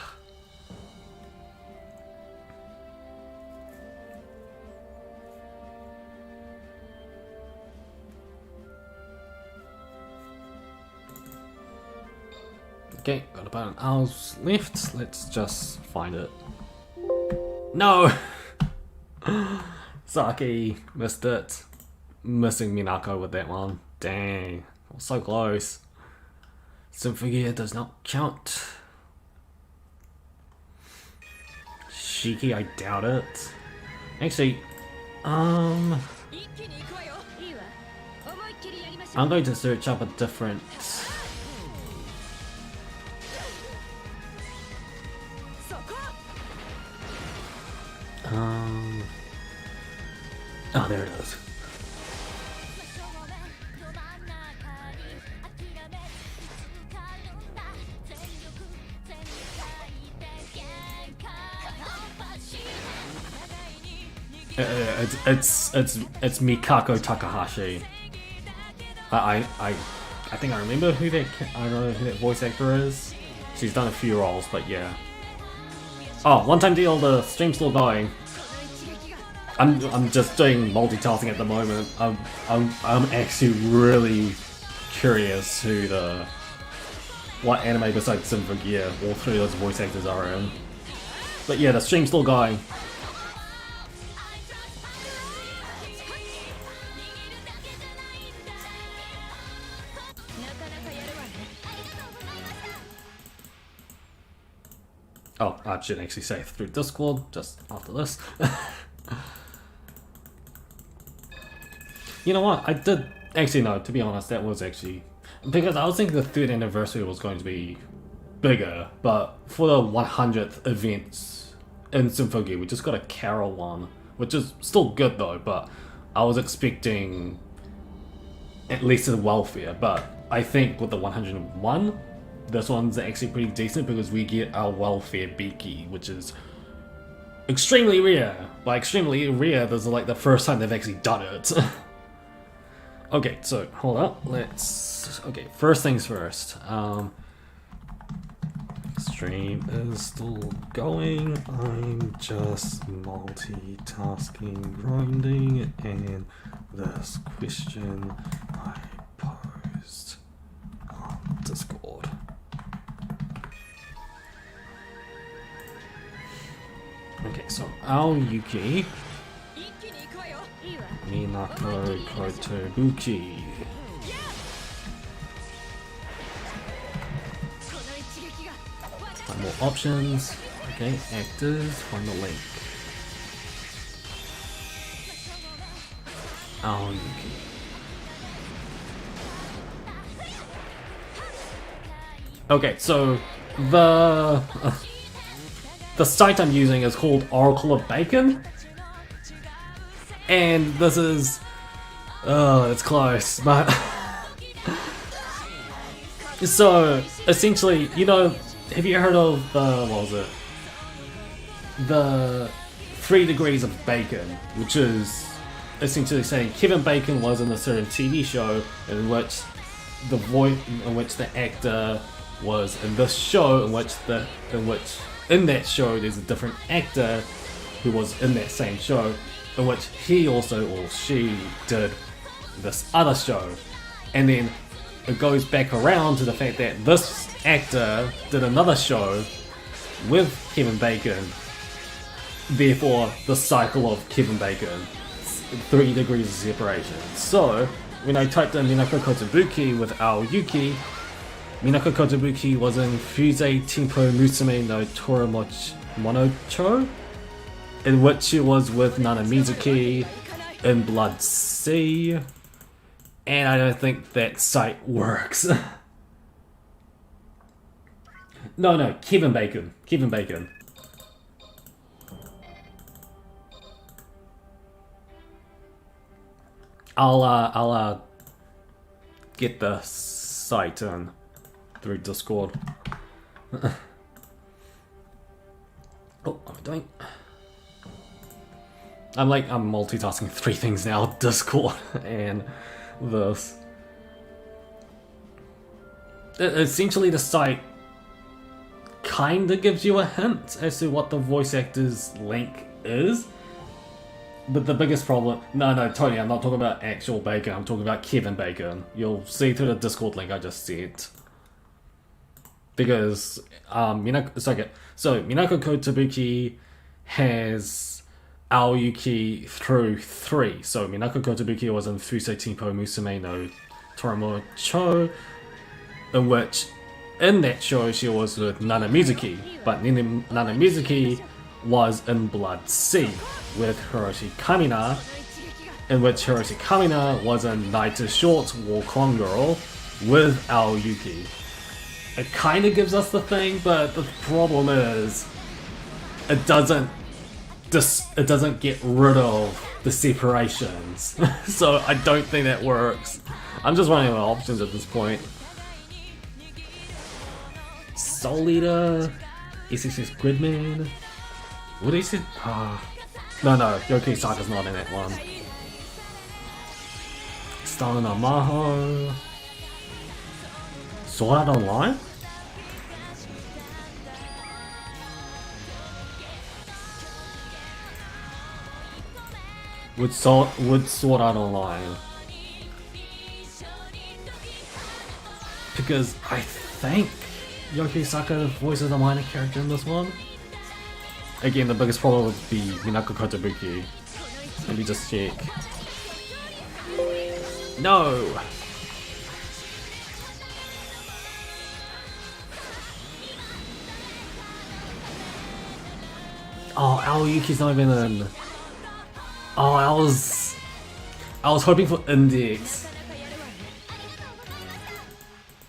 Okay, got about an hour's left. Let's just find it. No! Saki, missed it. Missing Minako with that one. Dang, I was so close. Symphogear does not count. Shiki, I doubt it. Actually, I'm going to search up a different... Oh, there it is. It's Mikako Takahashi. I think I remember who that voice actor is. She's done a few roles, but yeah. Oh, one-time deal. The stream's still going. I'm just doing multitasking at the moment. I'm actually really curious what anime besides Symphogear all three of those voice actors are in. But yeah, the stream's still going. Oh, I should actually say through Discord just after this. You know what? I did actually no. To be honest, that was actually because I was thinking the 3rd anniversary was going to be bigger, but for the 100th events in Symphogear, we just got a Carol one, which is still good though. But I was expecting at least a welfare. But I think with the 101, this one's actually pretty decent because we get our welfare Beaky, which is extremely rare. By extremely rare, this is like the first time they've actually done it. Okay, so hold up. Okay, first things first. Stream is still going. I'm just multitasking, grinding, and this question I posed on Discord. Okay, so Aoyuki, Minako Kotobuki. Find more options. Okay, actors, find the link. Aoyuki. Okay, so the site I'm using is called Oracle of Bacon, and this is it's close, but so essentially, you know, have you heard of what was it? The 3 degrees of bacon, which is essentially saying Kevin Bacon was in a certain TV show in which the actor was in this show, in that show there's a different actor who was in that same show, in which he also or she did this other show, and then it goes back around to the fact that this actor did another show with Kevin Bacon, therefore the cycle of Kevin Bacon, 3 degrees of separation. So when I typed in Minako Kotobuki with Aoyuki, Minako Kotobuki was in Fusei Tempo Musume no Monocho, in which she was with Nana Mizuki in Blood Sea, and I don't think that site works. No, Kevin Bacon. I'll get the site in through Discord. Oh, what am I doing? I'm multitasking 3 things now: Discord and this. Essentially, the site kinda gives you a hint as to what the voice actor's link is. But the biggest problem... No, Tony, I'm not talking about actual Bacon, I'm talking about Kevin Bacon. You'll see through the Discord link I just said. Because, Minako Kotobuki has Aoyuki through 3. So Minako Kotobuki was in Fusei Tempo Musume no Toromocho, in which, in that show, she was with Nana Mizuki. But Nana Mizuki was in Blood Sea with Hiroshi Kamina, in which Hiroshi Kamina was in Night is Short, Walk On Girl with Aoyuki. It kind of gives us the thing, but the problem is it doesn't get rid of the separations. So I don't think that works. I'm just running out of options at this point. Soul Eater, SSS Gridman. What is it? No, Yoki Saka's not in that one. Stalina Maho. Sword Art Online? Would Sword Art Online? Because I think Yoki Saka voices a minor character in this one. Again, the biggest problem would be Minako Kotobuki. Let me just check. No! Oh, Aoyuki's not even in. Oh, I was hoping for Index.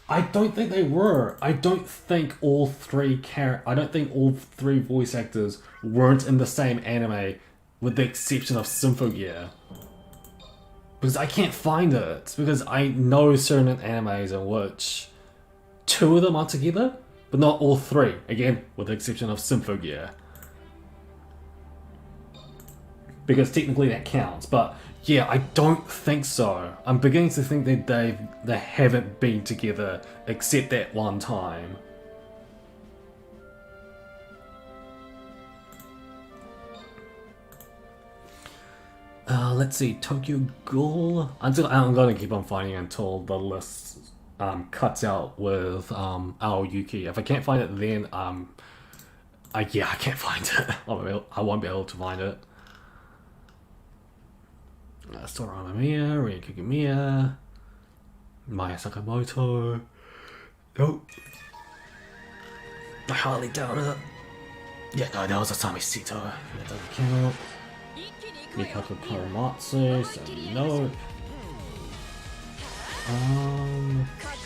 I don't think they were. I don't think all 3 voice actors weren't in the same anime, with the exception of Symphogear. Because I can't find it. Because I know certain animes in which 2 of them are together, but not all 3. Again, with the exception of Symphogear. because technically that counts. But yeah, I don't think so. I'm beginning to think that they haven't been together except that one time. Let's see, Tokyo Ghoul. I'm gonna keep on finding until the list cuts out with Aoyuki. If I can't find it, then I can't find it. I won't be able to find it. Sora Amamiya, Ria Kikumiya, Maya Sakamoto. Nope. I hardly doubt it. Yeah, no, that was Asami Sito. That doesn't count. Mikako Korematsu, so no.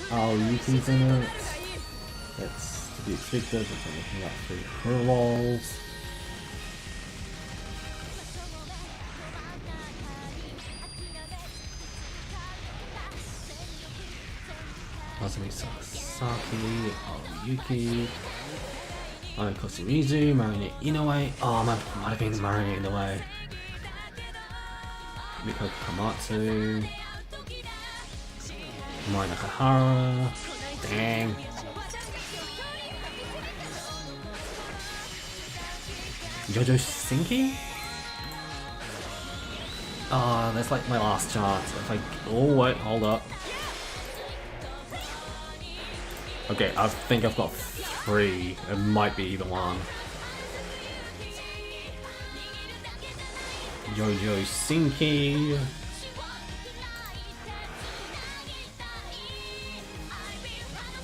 Aoyuki's in it. That's to be expected, if I'm looking up through her walls. Masami Sasaki, Aoyuki, Ayako Shimizu, Marina Inoue. Oh, might have been Marina Inoue. Mikako Korematsu, Mai Nakahara. Dang. Jojo Shinki? Oh, that's like my last chance. If I... Oh, wait, hold up. Okay, I think I've got 3. It might be either one. Jojo Shinki.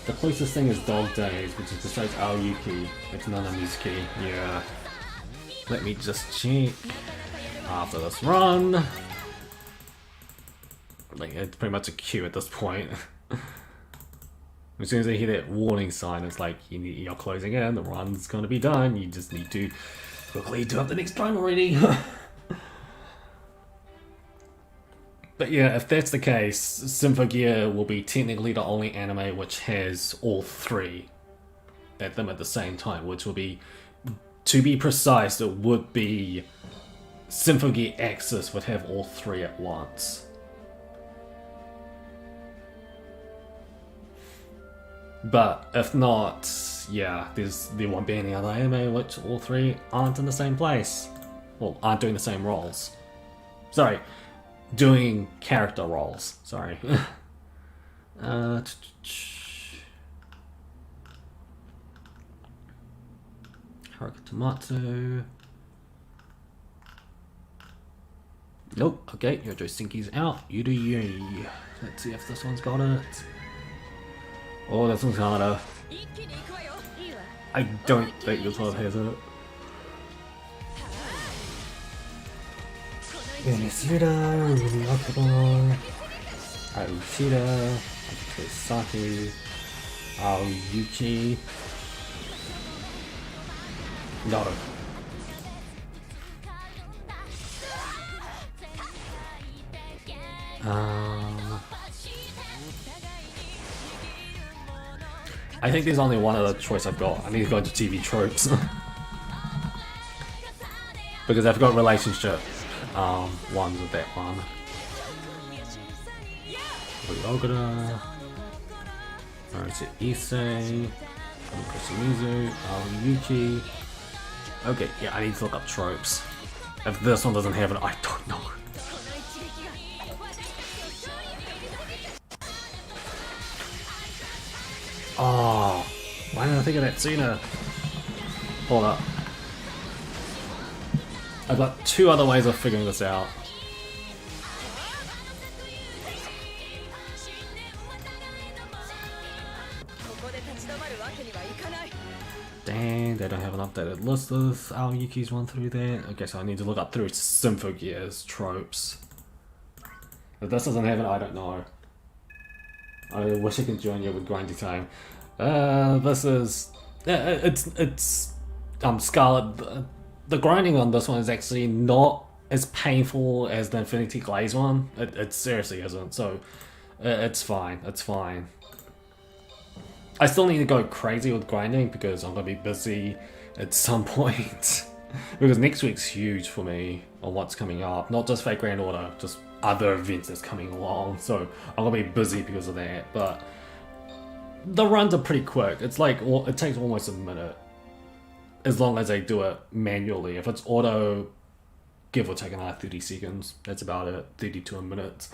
The closest thing is Dog Days, which is besides Aoyuki. It's Nanamizuki. Yeah. Let me just check. After this run. Like, it's pretty much a queue at this point. As soon as I hear that warning sign, it's like you're closing in, the run's gonna be done, you just need to quickly do up the next run already. But yeah, if that's the case, Symphogear will be technically the only anime which has all 3 at them at the same time, which will be, to be precise, it would be Symphogear Axis would have all 3 at once. But if not, yeah, there won't be any other anime which all 3 aren't in the same place. Well, aren't doing the same roles. Sorry, doing character roles. Sorry. Haruka. Nope, okay, Yojo Shinki's out. You do you. Let's see if this one's got it. Oh, this one's harder. I don't think this one has it. Yonesuda, Rumi Okubo, Aoshida, Akitosaki, Aoyuki. No. I think there's only one other choice I've got. I need to go into TV tropes. Because I've got relationship ones with that one. Ryogura, Naruto Issei, Shimizu, Aoyuki. Okay, yeah, I need to look up tropes. If this one doesn't have it, I don't know. Oh, why didn't I think of that sooner? Hold up. I've got 2 other ways of figuring this out. Dang, they don't have an updated list of Aoyuki's one through there. Okay, so I need to look up through Symphogear's tropes. If this doesn't have it, I don't know. I wish I could join you with grinding time. This is... it's Scarlet... The grinding on this one is actually not as painful as the Infinity Glaze one. It seriously isn't, so it's fine, it's fine. I still need to go crazy with grinding because I'm going to be busy at some point. Because next week's huge for me on what's coming up. Not just Fate Grand Order, just other events that's coming along. So I'm gonna be busy because of that. But the runs are pretty quick. It's like, it takes almost a minute. As long as I do it manually. If it's auto, give or take another 30 seconds. That's about it. 30 to a minute.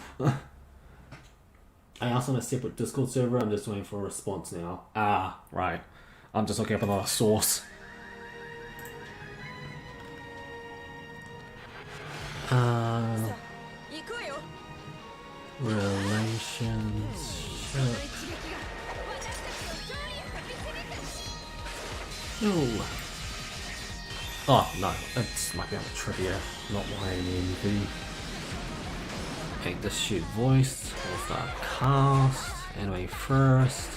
I asked on a separate Discord server. I'm just waiting for a response now. Ah, right. I'm just looking up another source. Relationship. No. Oh, no. It might be on the trivia, not why I'm in the... Okay, this shoot voice. We'll start cast. Anime first.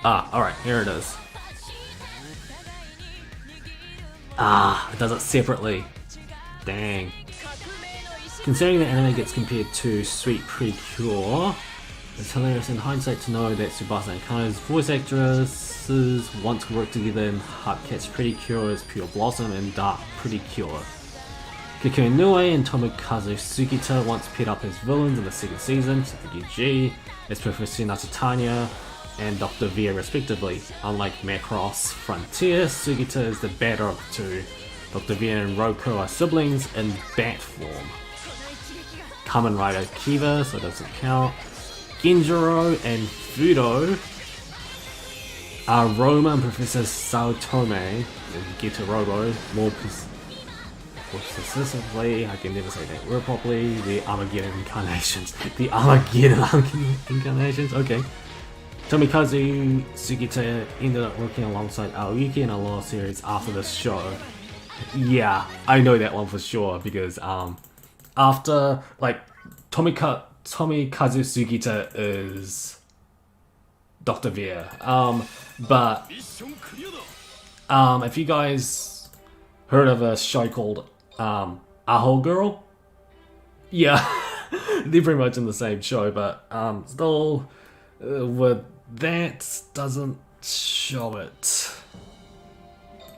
Ah, alright, here it is. Ah, it does it separately. Dang. Considering the anime gets compared to Sweet Precure, it's hilarious in hindsight to know that Tsubasa and Kano's voice actresses once worked together in Heartcat's Pretty Cure as Pure Blossom and Dark Pretty Cure. Kiko Inoue and Tomokazu Sugita once paired up as villains in the second season, Symphogear G, as Professor Natsutanya and Dr. Via respectively. Unlike Macross Frontier, Sugita is the better of the two. Dr. Via and Roku are siblings in bat form. Kamen Rider Kiva, so it doesn't count. Genjiro and Fudo are Roma and Professor Saotome and Getarobo, more specifically, I can never say that word properly, the Armageddon incarnations. The Armageddon incarnations, okay. Tomokazu Sugita ended up working alongside Aoyuki in a lot of series after this show. Yeah, I know that one for sure because after, like, Tomokazu Sugita is Dr. Via. But if you guys heard of a show called Aho Girl, yeah, they're pretty much in the same show, but still with that doesn't show it.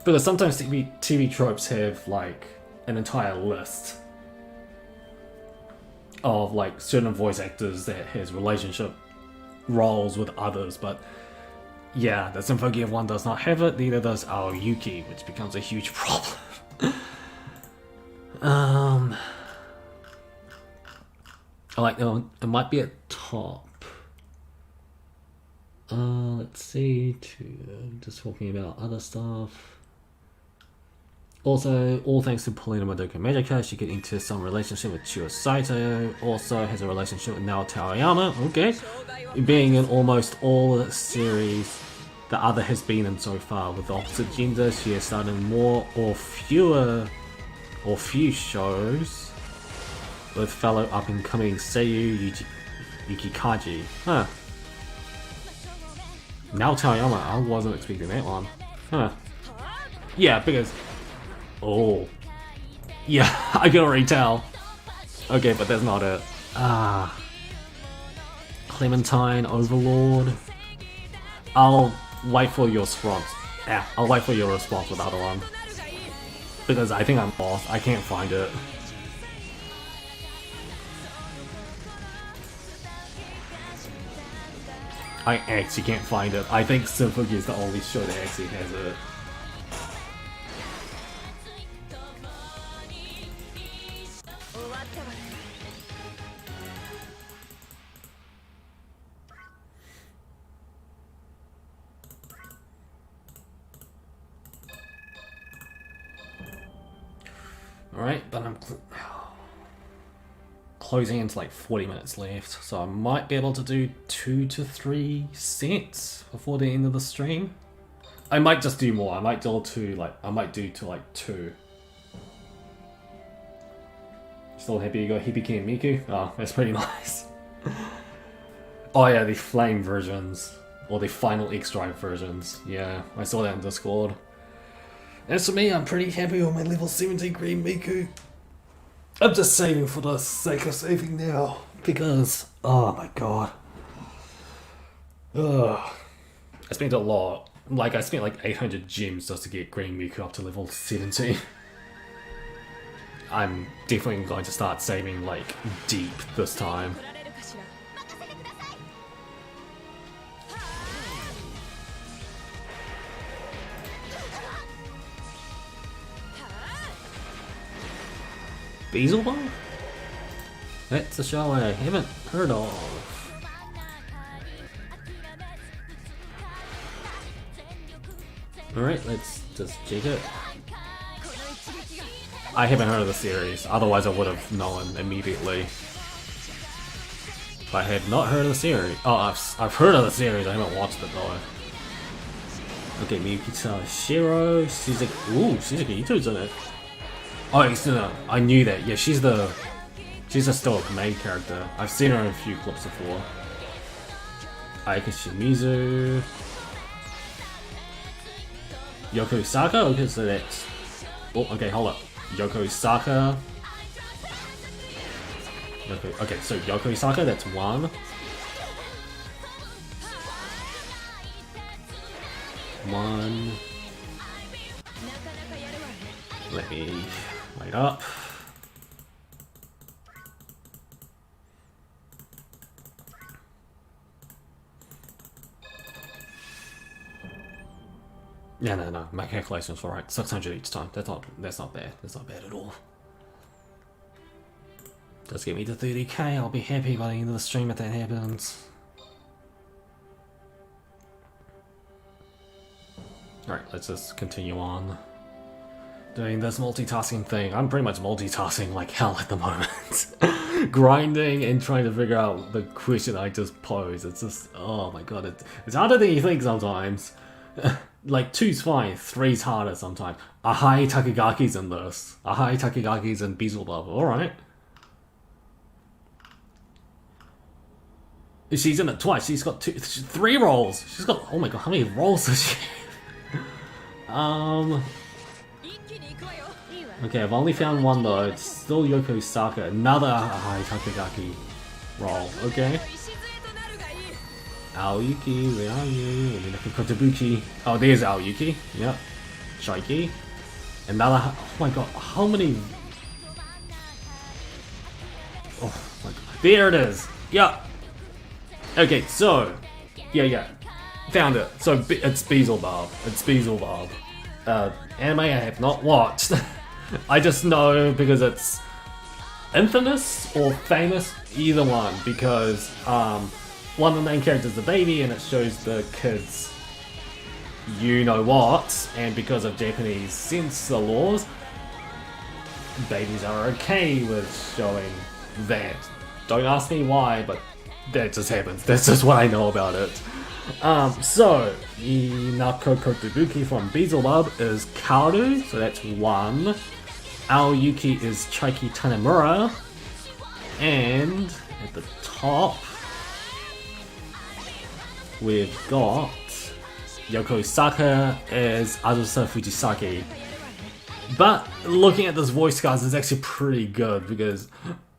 Because sometimes TV tropes have like an entire list of like certain voice actors that has relationship roles with others, but yeah, the Symphogear one does not have it, neither does Aoyuki, which becomes a huge problem. I like that one. It might be at top. Let's see, just talking about other stuff. Also, all thanks to Paulina Madoka Magica, she get into some relationship with Chio Saito, also has a relationship with Naoto Aoyama, okay. Being in almost all the series the other has been in so far. With the opposite gender, she has started more or few shows with fellow up-and-coming Seiyu Yukikaji. Huh. Naoto Aoyama, I wasn't expecting that one. Huh. Yeah, because... Oh. Yeah, I can already tell. Okay, but that's not it. Clementine, Overlord. I'll wait for your response. Yeah, I'll wait for your response with the other one. Because I think I'm lost. I can't find it. I actually can't find it. I think Symphogear is the only show that actually has it. Alright, but I'm closing into like 40 minutes left, so I might be able to do 2 to 3 sets before the end of the stream. I might just do more. I might do to like 2. Still happy you got Hibiki and Miku? Oh, that's pretty nice. Oh yeah, the flame versions. Or the final X-Drive versions. Yeah, I saw that in Discord. As for me, I'm pretty happy with my level 17 Green Miku. I'm just saving for the sake of saving now. Because, oh my god. Ugh. I spent a lot Like, I spent like 800 gems just to get Green Miku up to level 17. I'm definitely going to start saving, like, deep this time. Beelzebub? That's a show I haven't heard of. Alright, let's just check it. I haven't heard of the series, otherwise I would have known immediately. If I had not heard of the series. Oh, I've heard of the series, I haven't watched it though. Okay, Miyuki Shiro, Shizuki Ito's in it. Oh, no, I knew that. Yeah, she's a still a main character. I've seen her in a few clips before. Aika Shimizu. Yoko Saka? Okay, so that's... Oh, okay, hold up. Yoko Saka. Okay, so Yoko Saka, that's one. One. Let me wait up. Yeah, no, my calculations were right. 600 each time. That's not bad. That's not bad at all. Just get me to 30k. I'll be happy by the end of the stream if that happens. Alright, let's just continue on doing this multitasking thing. I'm pretty much multitasking like hell at the moment. Grinding and trying to figure out the question I just posed. It's just, oh my god, it's harder than you think sometimes. Like, 2's fine, 3's harder sometimes. Ahai Takegaki's in this. Ahai Takegaki's in Beelzebub, alright. She's in it twice, she's got 3 rolls. She's got, oh my god, how many rolls does she have? Okay, I've only found one though. It's still Yoko Saka, another Ahai Takegaki roll. Okay. Aoyuki, where are you? Kotobuki. Oh, there's Aoyuki. Yep. Shaiki. Another. Oh my god, how many? Oh my god. There it is. Yep. Okay, so. Yeah. Found it. So it's Beelzebub. It's Beelzebub. Anime I have not watched. I just know because it's infamous or famous, either one, because one of the main characters is the baby and it shows the kids you know what, and because of Japanese censor laws, babies are okay with showing that. Don't ask me why, but that just happens. That's just what I know about it. So, Inako Kotobuki from Beelzebub is Kaoru, so that's 1. Aoyuki is Chaiki Tanemura, and at the top we've got Yoko Saka as Azusa Fujisaki. But looking at this voice cast is actually pretty good because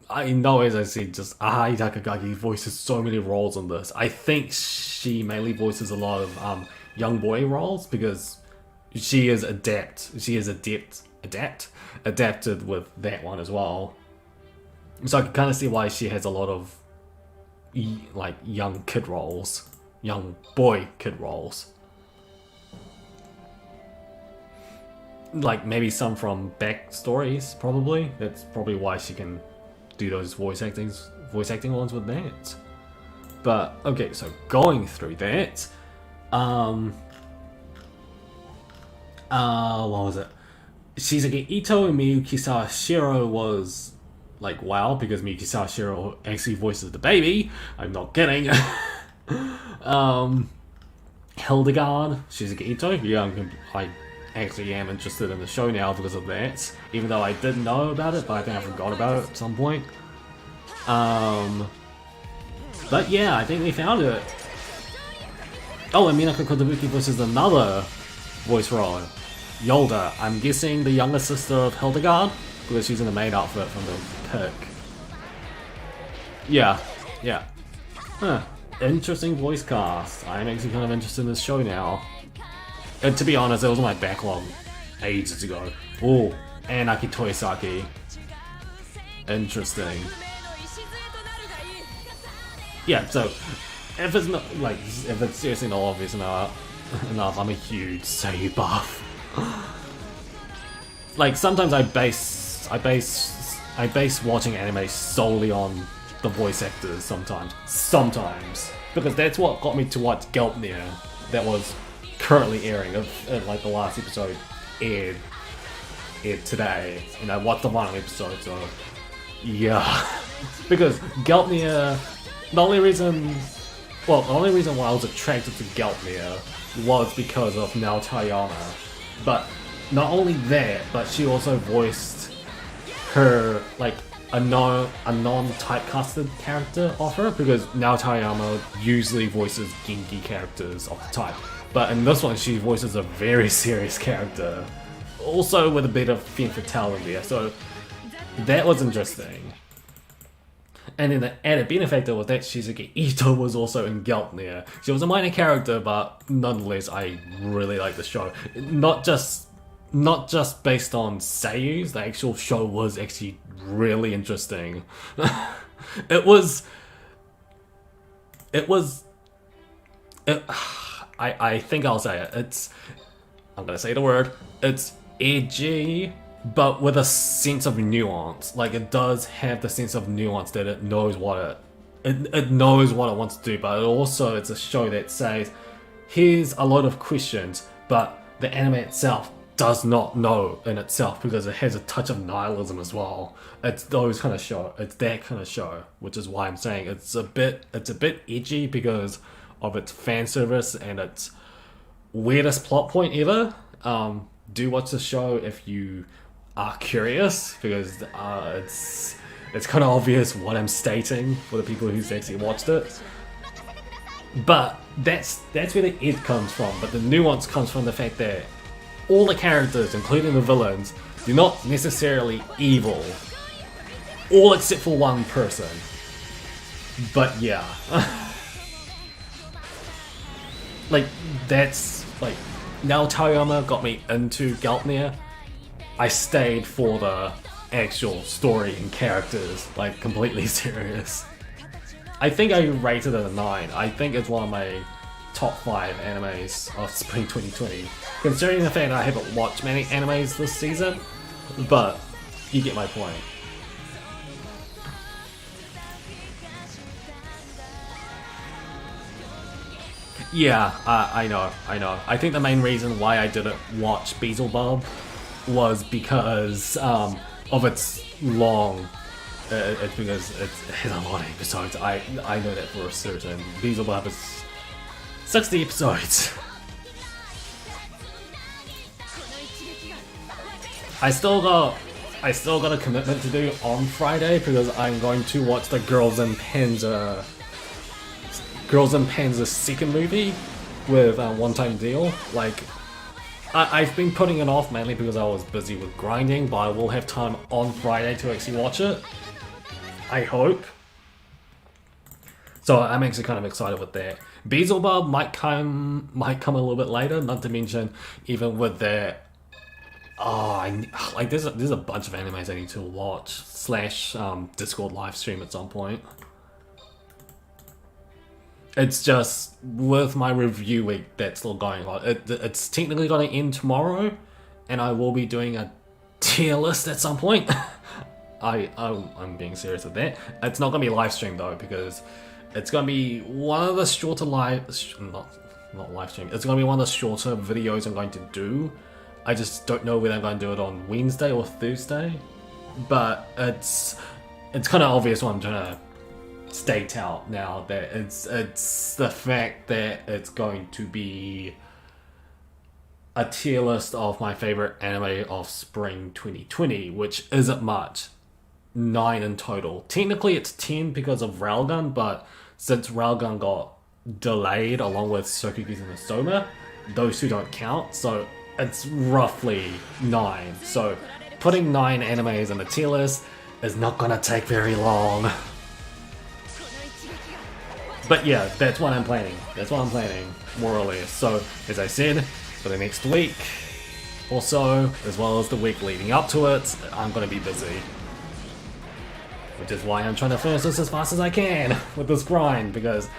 I know, as I said, just Ahai Takegaki voices so many roles in this. I think she mainly voices a lot of young boy roles because she is adapted with that one as well. So I can kind of see why she has a lot of like young kid roles, young boy kid roles. Like maybe some from backstories, probably. That's probably why she can do those voice acting ones with that. But okay, so going through that, what was it? Shizuki Ito and Miyuki Sawashiro was like wow, because Miyuki Sawashiro actually voices the baby. I'm not kidding. Hildegard, Shizuki Ito. Yeah, I actually am interested in the show now because of that. Even though I didn't know about it, but I think I forgot about it at some point. But yeah, I think we found it. Oh, and Minako Kotobuki voices another voice role. Yolda, I'm guessing the younger sister of Hildegard, because she's in the maid outfit from the pic. Yeah. Huh. Interesting voice cast. I'm actually kind of interested in this show now. And to be honest, it was on my backlog ages ago. Oh, Anarchy Toyosaki. Interesting. Yeah, so if it's not like if it's seriously not obvious enough, I'm a huge Seiyuu buff. Like sometimes I base watching anime solely on the voice actors. Sometimes because that's what got me to watch Gelpnir. That was currently airing. Like the last episode aired today, and I watched the final episode. So yeah, because Gelpnir. The only reason why I was attracted to Gelpnir was because of Naotayama. But not only that, but she also voiced her like a non-typecasted character of her, because Naotayama usually voices Genki characters of the type. But in this one she voices a very serious character. Also with a bit of femme fatale in there, so that was interesting. And then the added benefactor was that Shizuki Ito was also in Gelpnir. She was a minor character, but nonetheless, I really like the show. Not just based on seiyus, the actual show was actually really interesting. I think I'll say it. I'm gonna say the word. It's edgy, but with a sense of nuance. Like it does have the sense of nuance that it knows what it knows what it wants to do, but it's a show that says, here's a lot of questions, but the anime itself does not know in itself, because it has a touch of nihilism as well. It's that kind of show, which is why I'm saying it's a bit edgy because of its fan service and its weirdest plot point ever. Do watch the show if you are curious, because it's kind of obvious what I'm stating for the people who's actually watched it. But that's where the ed comes from. But the nuance comes from the fact that all the characters, including the villains, they're not necessarily evil. All except for one person. But yeah. Like, that's, like, Naotayama got me into Gelpnir. I stayed for the actual story and characters, like, completely serious. I think I rated it a 9. I think it's one of my top 5 animes of spring 2020. Considering the fact that I haven't watched many animes this season, but you get my point. Yeah, I know. I think the main reason why I didn't watch Beelzebub was because of its long... it's because it has a lot of episodes. I know that for a certain. Beelzebub is 60 episodes. I still got a commitment to do on Friday, because I'm going to watch the Girls and Panzer second movie with One Time Deal. Like, I've been putting it off mainly because I was busy with grinding, but I will have time on Friday to actually watch it. I hope. So I'm actually kind of excited with that. Beelzebub might come a little bit later, not to mention even with that. There's a bunch of animes I need to watch / Discord live stream at some point. It's just with my review week that's still going on. It's technically going to end tomorrow, and I will be doing a tier list at some point. I'm being serious with that. It's not going to be live stream though, because it's going to be one of the shorter not live stream. It's going to be one of the shorter videos I'm going to do. I just don't know whether I'm going to do it on Wednesday or Thursday, but it's kind of obvious what I'm trying to state out now, that it's the fact that it's going to be a tier list of my favorite anime of spring 2020, which isn't much. 9 in total. Technically it's 10 because of Railgun, but since Railgun got delayed along with Sokugi's and Soma, those two don't count, so it's roughly 9. So putting 9 animes in the tier list is not gonna take very long. But yeah, that's what I'm planning, more or less. So, as I said, for the next week or so, as well as the week leading up to it, I'm gonna be busy. Which is why I'm trying to finish this as fast as I can with this grind, because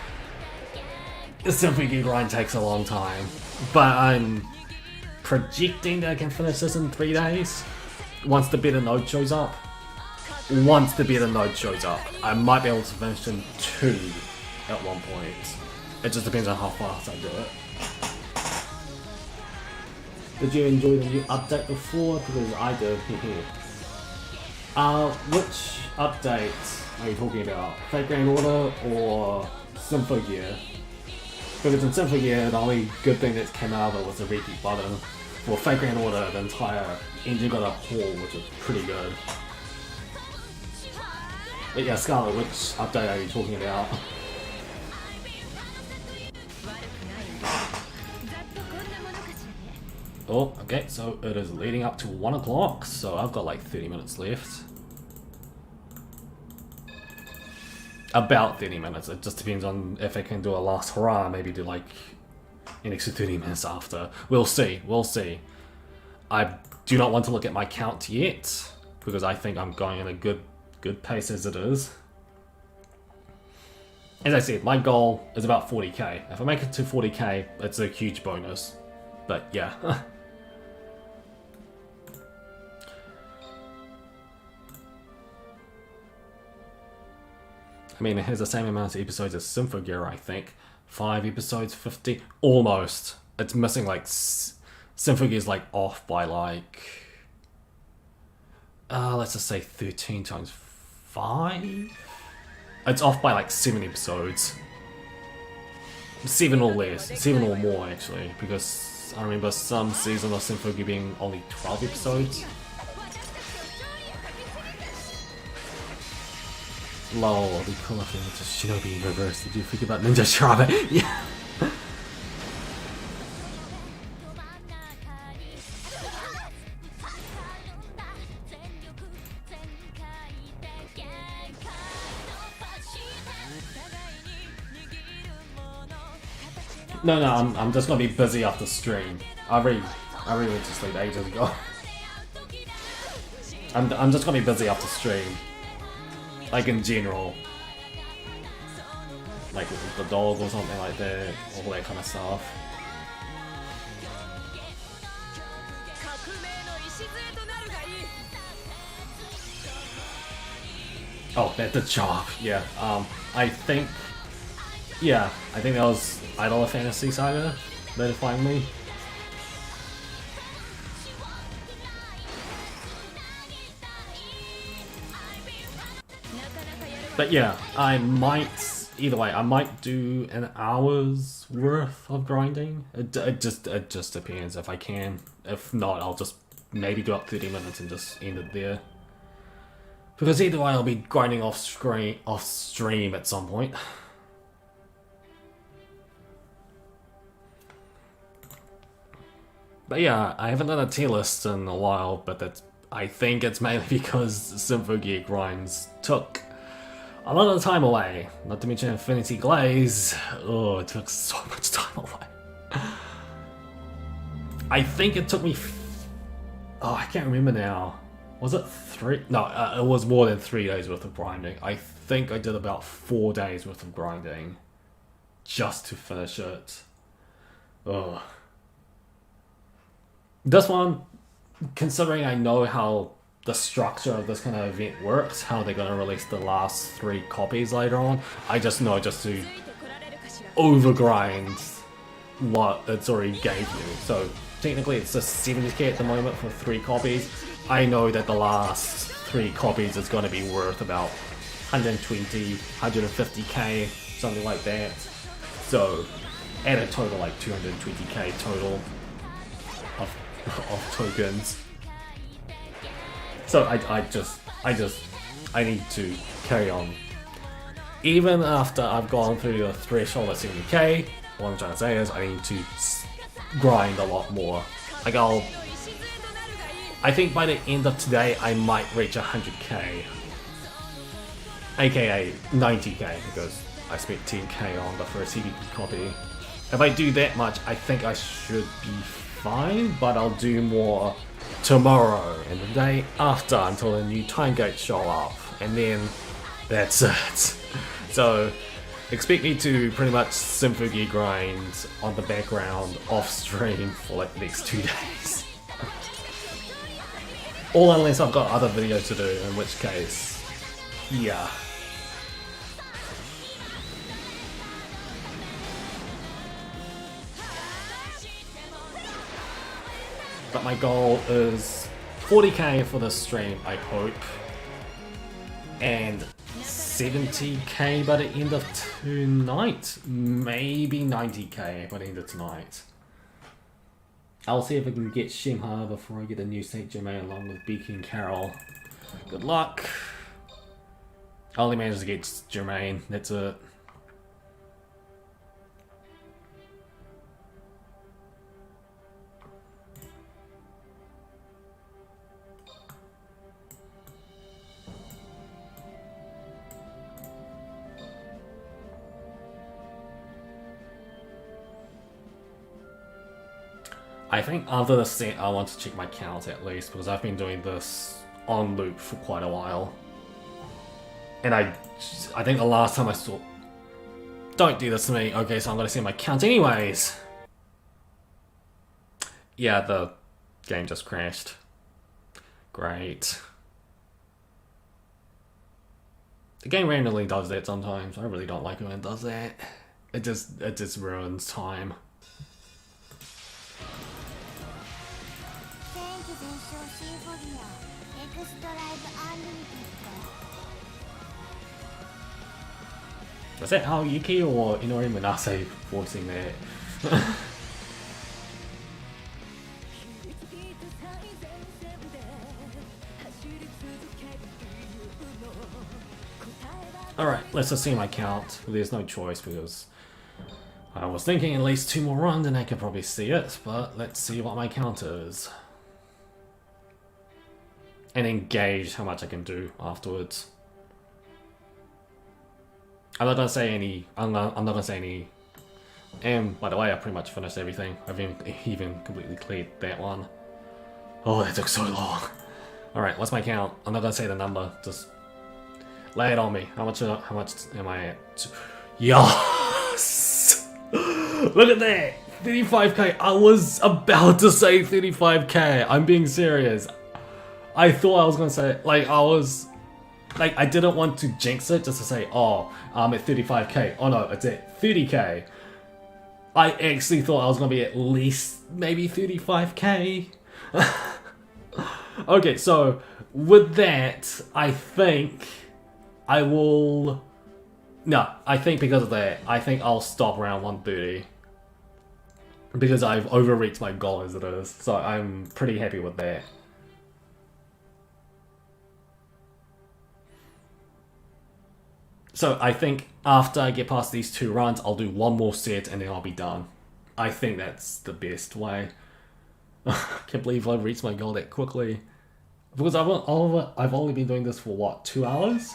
the Symphogear grind takes a long time. But I'm projecting that I can finish this in 3 days, once the better node shows up. Once the better node shows up, I might be able to finish in 2 at one point. It just depends on how fast I do it. Did you enjoy the new update before? Because I did. Which update are you talking about? Fate Grand Order or Symphogear? Because in Symphogear, the only good thing that came out of it was the repeat button. For Fate Grand Order, the entire engine got a haul, which was pretty good. But yeah, Scarlet, which update are you talking about? Oh, okay, so it is leading up to 1 o'clock, so I've got like 30 minutes left. About 30 minutes, it just depends on if I can do a last hurrah, maybe do like an extra 30 minutes after. We'll see, we'll see. I do not want to look at my count yet, because I think I'm going in a good pace as it is. As I said, my goal is about 40k. If I make it to 40k, it's a huge bonus. But yeah. I mean, it has the same amount of episodes as Symphogear, I think. 5 episodes, 50, almost. It's missing like, Symphogear's like off by like, let's just say 13 times 5? It's off by like 7 episodes. 7 or less, 7 or more actually, because I remember some season of Symphogear being only 12 episodes. Lol, I'll be cool if it was just Shinobi in reverse. Did you think about Ninja Shrabe? Yeah. No, I'm just gonna be busy after stream. I really went to sleep ages ago. I'm just gonna be busy after stream. Like in general. Like with the dog or something like that, all that kind of stuff. Oh, that did show up, yeah. I think that was Idol of Fantasy Saga notifying me. But yeah, I might, either way, I might do an hour's worth of grinding. It just depends if I can. If not, I'll just maybe do up 30 minutes and just end it there. Because either way, I'll be grinding off stream at some point. But yeah, I haven't done a tier list in a while, but I think it's mainly because Symphogear grinds took a lot of time away. Not to mention Infinity Glaze. Oh, it took so much time away. I think it took me... Oh, I can't remember now. Was it 3? No, it was more than 3 days worth of grinding. I think I did about 4 days worth of grinding just to finish it. Ugh. This one, considering I know how the structure of this kind of event works, how they're going to release the last 3 copies later on, I just know just to overgrind what it's already gave you. So technically it's just 70k at the moment for 3 copies. I know that the last 3 copies is going to be worth about 120, 150k, something like that. So at a total like 220k total of tokens. So I need to carry on. Even after I've gone through the threshold of 70k, what I'm trying to say is I need to grind a lot more. Like I think by the end of today I might reach 100k. AKA 90k, because I spent 10k on the first CBP copy. If I do that much, I think I should be fine, but I'll do more tomorrow and the day after until the new time gates show up, and then that's it. So expect me to pretty much Symphogear grind on the background off stream for like the next 2 days. All unless I've got other videos to do, in which case, yeah. But my goal is 40k for this stream, I hope, and 70k by the end of tonight, maybe 90k by the end of tonight. I'll see if I can get Shimha before I get a new Saint Germain along with Beaky and Carol. Good luck. I only managed to get Germain, that's it. I think after the set I want to check my count at least, because I've been doing this on loop for quite a while. And I think the last time I saw... Don't do this to me. Okay, so I'm going to see my count anyways. Yeah, the game just crashed. Great. The game randomly does that sometimes. I really don't like it when it does that. It just ruins time. Was that Aoyuki or Inori Munase forcing that? Alright, let's just see my count. There's no choice because I was thinking at least 2 more runs and I could probably see it, but let's see what my count is. And then gauge how much I can do afterwards. I'm not gonna say any. I'm not gonna say any. And by the way, I pretty much finished everything. I've even completely cleared that one. Oh, that took so long. All right, what's my count? I'm not gonna say the number. Just lay it on me. How much am I at? Yes! Look at that! 35k. I was about to say 35k. I'm being serious. I thought I was gonna say I didn't want to jinx it just to say, oh, I'm at 35k. Oh no, it's at 30k. I actually thought I was going to be at least maybe 35k. Okay, so with that, I think I will... No, I think because of that, I think I'll stop around 130. Because I've overreached my goal as it is. So I'm pretty happy with that. So I think after I get past these 2 runs, I'll do 1 more set and then I'll be done. I think that's the best way. I can't believe I've reached my goal that quickly. Because I've only been doing this for what, 2 hours?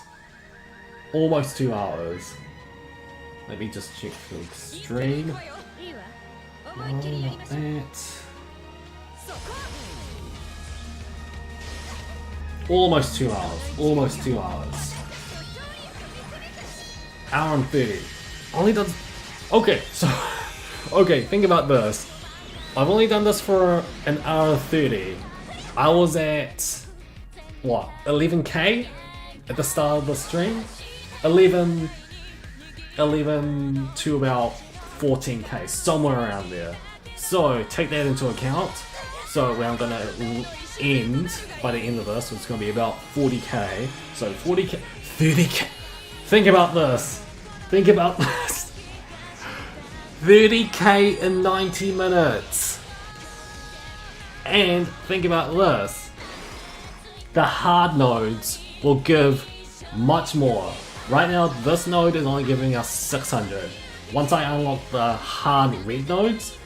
Almost 2 hours. Let me just check the stream. No, not that. Almost 2 hours. Almost 2 hours. Hour and 30. Only done... Okay, so... Okay, think about this. I've only done this for an hour 30. I was at... What? 11k? At the start of the stream? 11 to about 14k. Somewhere around there. So, take that into account. So, where I'm gonna end, by the end of this, it's gonna be about 40k. So, 40k... 30k... Think about this. Think about this. 30k in 90 minutes. And think about this. The hard nodes will give much more. Right now, this node is only giving us 600. Once I unlock the hard red nodes,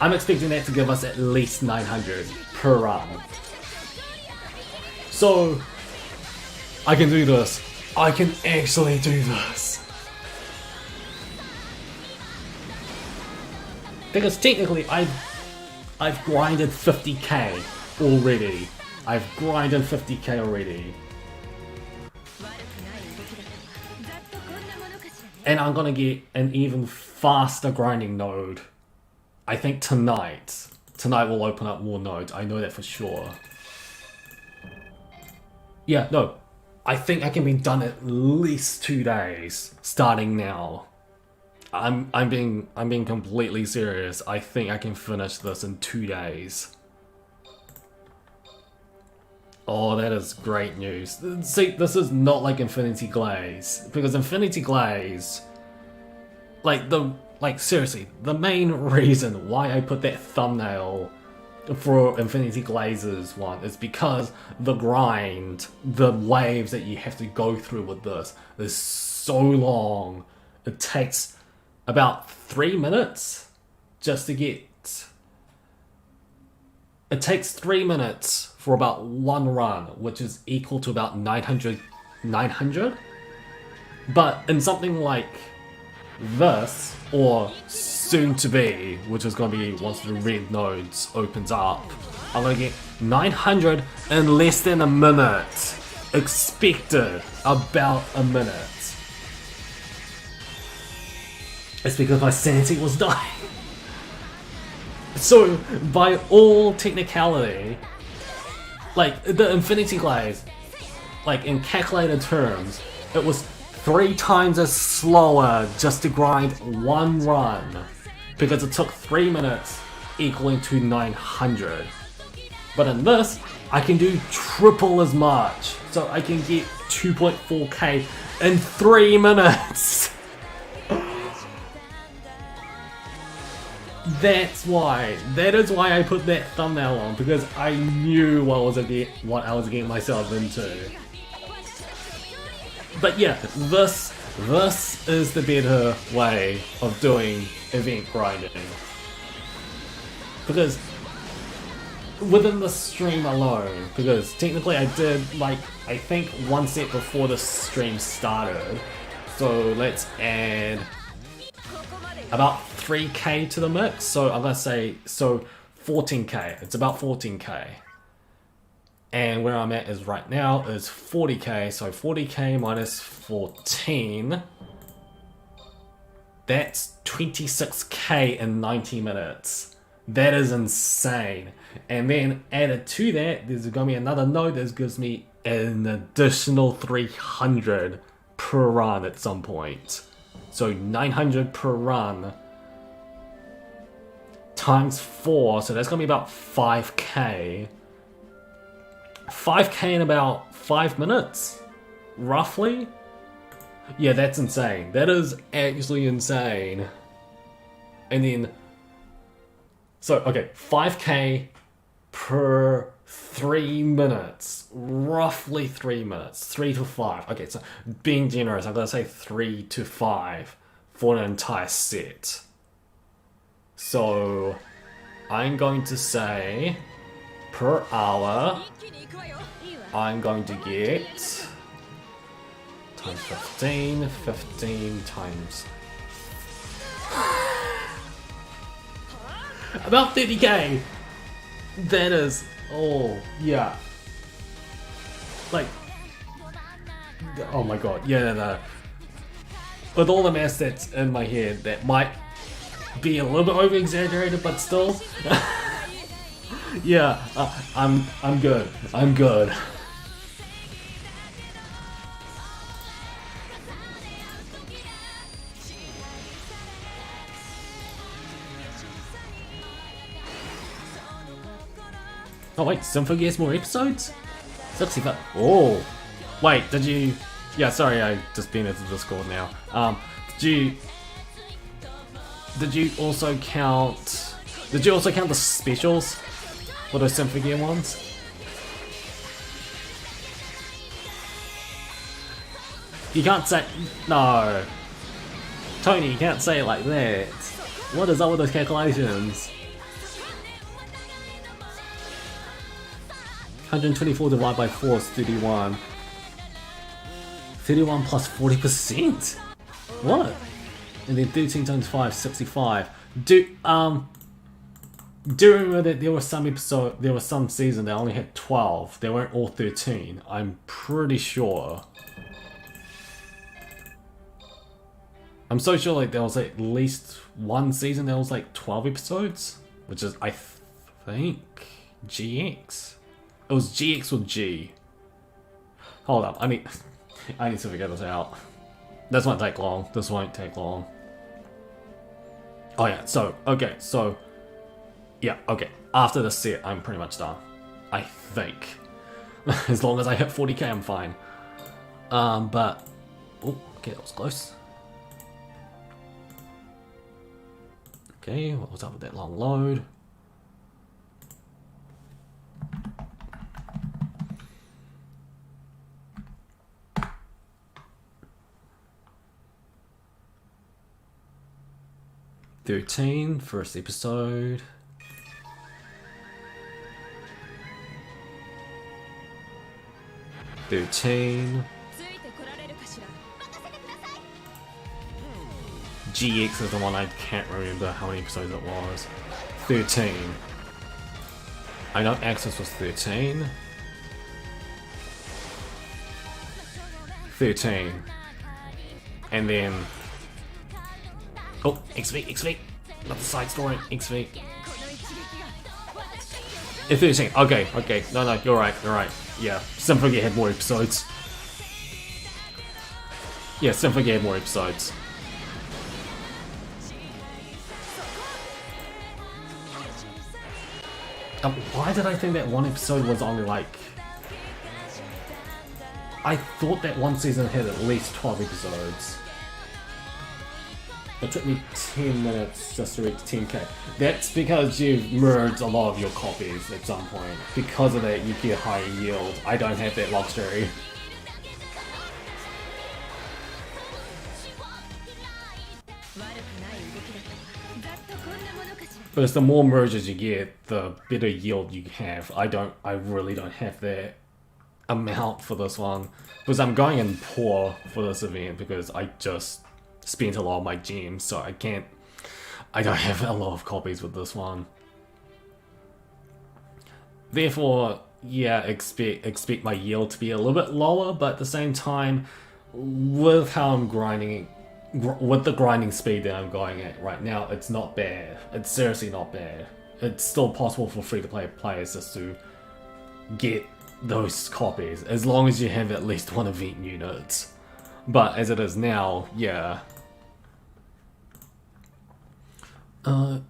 I'm expecting that to give us at least 900 per run. So, I can do this. I can actually do this. Because technically, I've grinded 50k already. I've grinded 50k already. And I'm gonna get an even faster grinding node. I think tonight. Tonight will open up more nodes. I know that for sure. Yeah, no. I think I can be done at least 2 days starting now. I'm being completely serious. I think I can finish this in 2 days. Oh, that is great news. See, this is not like Infinity Glaze, because Infinity Glaze, seriously, the main reason why I put that thumbnail for Infinity Glaze's one is because the grind, the waves that you have to go through with this is so long. It takes about 3 minutes just to get... It takes 3 minutes for about one run, which is equal to about 900. But in something like this, or soon to be, which is going to be once the red nodes opens up, I'm going to get 900 in less than a minute. Expected about a minute. It's because my sanity was dying. So, by all technicality, like, the Infinity Glaze, like, in calculated terms, it was 3 times as slower just to grind one run, because it took 3 minutes, equaling to 900. But in this, I can do triple as much, so I can get 2.4k in 3 minutes! That is why I put that thumbnail on, because I knew what I was getting myself into. But yeah, this is the better way of doing event grinding. Because within the stream alone, because technically I did, like, I think 1 set before the stream started, so let's add about 3k to the mix, so I'm gonna say, so 14k, it's about 14k. And where I'm at is right now is 40k, so 40k minus 14, that's 26k in 90 minutes. That is insane. And then added to that, there's gonna be another node that gives me an additional 300 per run at some point. So 900 per run times 4, so that's gonna be about 5k. 5k in about 5 minutes, roughly? Yeah, that's insane. That is actually insane. And then, so, okay, 5k per 3 minutes. Roughly 3 minutes. 3 to 5. Okay, so being generous, I'm gonna say 3 to 5 for an entire set. So, I'm going to say, per hour, I'm going to get times 15, 15 times about 30k. That is, oh yeah, like, oh my god, yeah, no. With all the math that's in my head, that might be a little bit over exaggerated, but still. Yeah, I'm good. I'm good. Oh wait, Symphogear has more episodes? 65. Oh, wait, did you? Yeah, sorry, I just been into Discord now. Did you also count? Did you also count the specials for those Symphogear ones? You can't say no, Tony. You can't say it like that. What is up with those calculations? 124 divided by 4 is 31. 31 plus 40%? What? And then 13 times 5, 65. do you remember that there was some season that only had 12. They weren't all 13. I'm pretty sure. I'm so sure like there was at least one season that was like 12 episodes, which is I think GX. It was GX or G. Hold up, I need to figure this out. This won't take long. This won't take long. Oh yeah, so okay, so yeah, okay. After the set, I'm pretty much done. I think. As long as I hit 40k, I'm fine. But oh, okay, that was close. Okay, what was up with that long load? First episode. 13. GX is the one I can't remember how many episodes it was. 13. I know Access was 13. 13. And then... oh, XV. Another side story, XV. 13. Okay. No, you're right. Yeah, Symphogear had more episodes. Yeah, Symphogear had more episodes. Why did I think that one episode was only like... I thought that one season had at least 12 episodes. It took me 10 minutes just to reach 10k. That's because you've merged a lot of your copies at some point. Because of that, you get higher yield. I don't have that luxury. Because the more merges you get, the better yield you have. I really don't have that amount for this one. Because I'm going in poor for this event because I just spent a lot of my gems, so I don't have a lot of copies with this one. Therefore, yeah, expect my yield to be a little bit lower, but at the same time, with how I'm grinding, with the grinding speed that I'm going at right now, it's not bad. It's seriously not bad. It's still possible for free-to-play players just to get those copies, as long as you have at least one event unit. But as it is now, yeah. You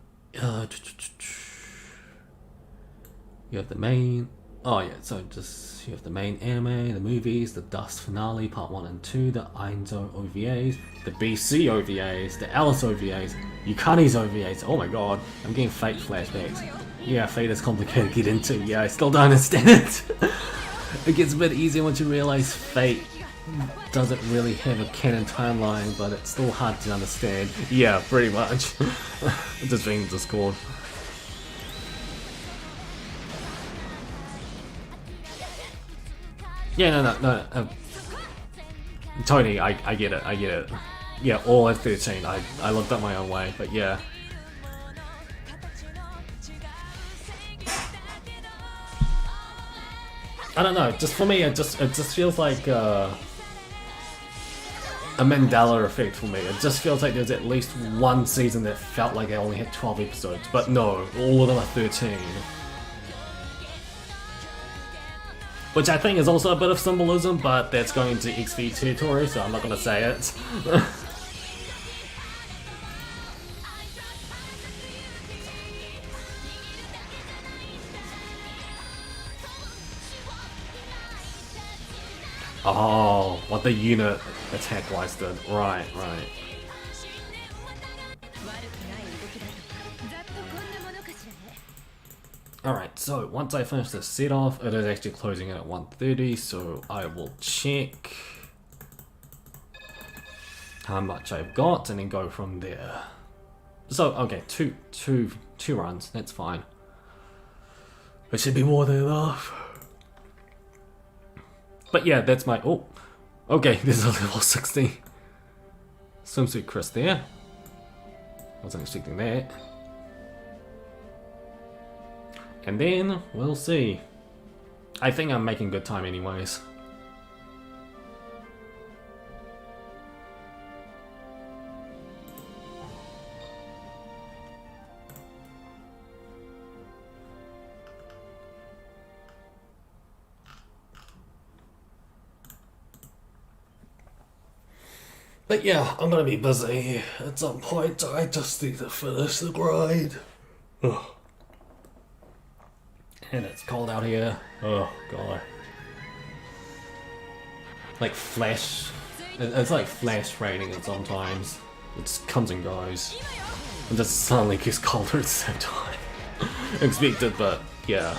have the main... oh yeah, so just you have the main anime, the movies, the Dust finale, part 1 and 2, the Ainzo OVAs, the BC OVAs, the Alice OVAs, Yukari's OVAs. Oh my god, I'm getting Fate flashbacks. Yeah, Fate is complicated to get into. Yeah, I still don't understand it. It gets a bit easier once you realize Fate doesn't really have a canon timeline, but it's still hard to understand. Yeah, pretty much. Just reading Discord. Yeah, no. Tony, I get it. Yeah, all at 13. I looked up my own way, but yeah. I don't know, just for me, it just feels like a Mandela effect for me. It just feels like there's at least one season that felt like it only had 12 episodes, but no, all of them are 13. Which I think is also a bit of symbolism, but that's going into XV territory, so I'm not going to say it. Oh, what the unit attack-wise did. Right. Alright, so once I finish this set off, it is actually closing in at 1:30, so I will check how much I've got and then go from there. So, okay, two runs, that's fine. It should be more than enough. But yeah, that's my... oh, okay, this is a level 60. Swimsuit Chris there. Wasn't expecting that. And then, we'll see. I think I'm making good time anyways. But yeah, I'm gonna be busy at some point. I just need to finish the grind. Ugh. And it's cold out here. Oh god. Like flash. It's like flash raining at sometimes. It comes and goes. And just suddenly gets colder at the same time. Expected, but yeah.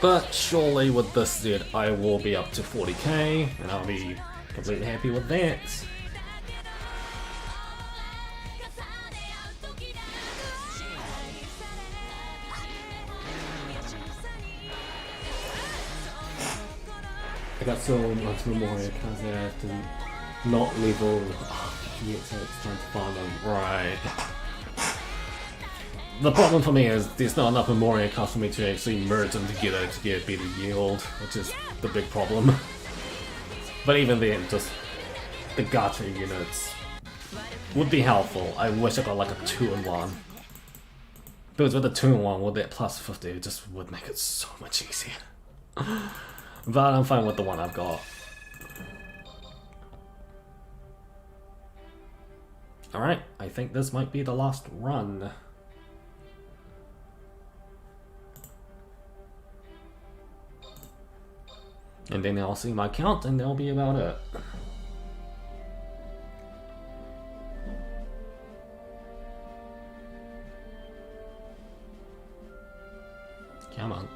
But surely with this set I will be up to 40k and I'll be completely happy with that. I got so much memory because I have to not level yet, so it's time to find them. Right. The problem for me is there's not enough memory cards for me to actually merge them together to get a better yield, which is the big problem. But even then, just the gacha units would be helpful. I wish I got like a 2-in-1. Because with a 2-in-1 with that plus 50, it just would make it so much easier. But I'm fine with the one I've got. Alright, I think this might be the last run. And then I'll see my count and that'll be about it. Come on.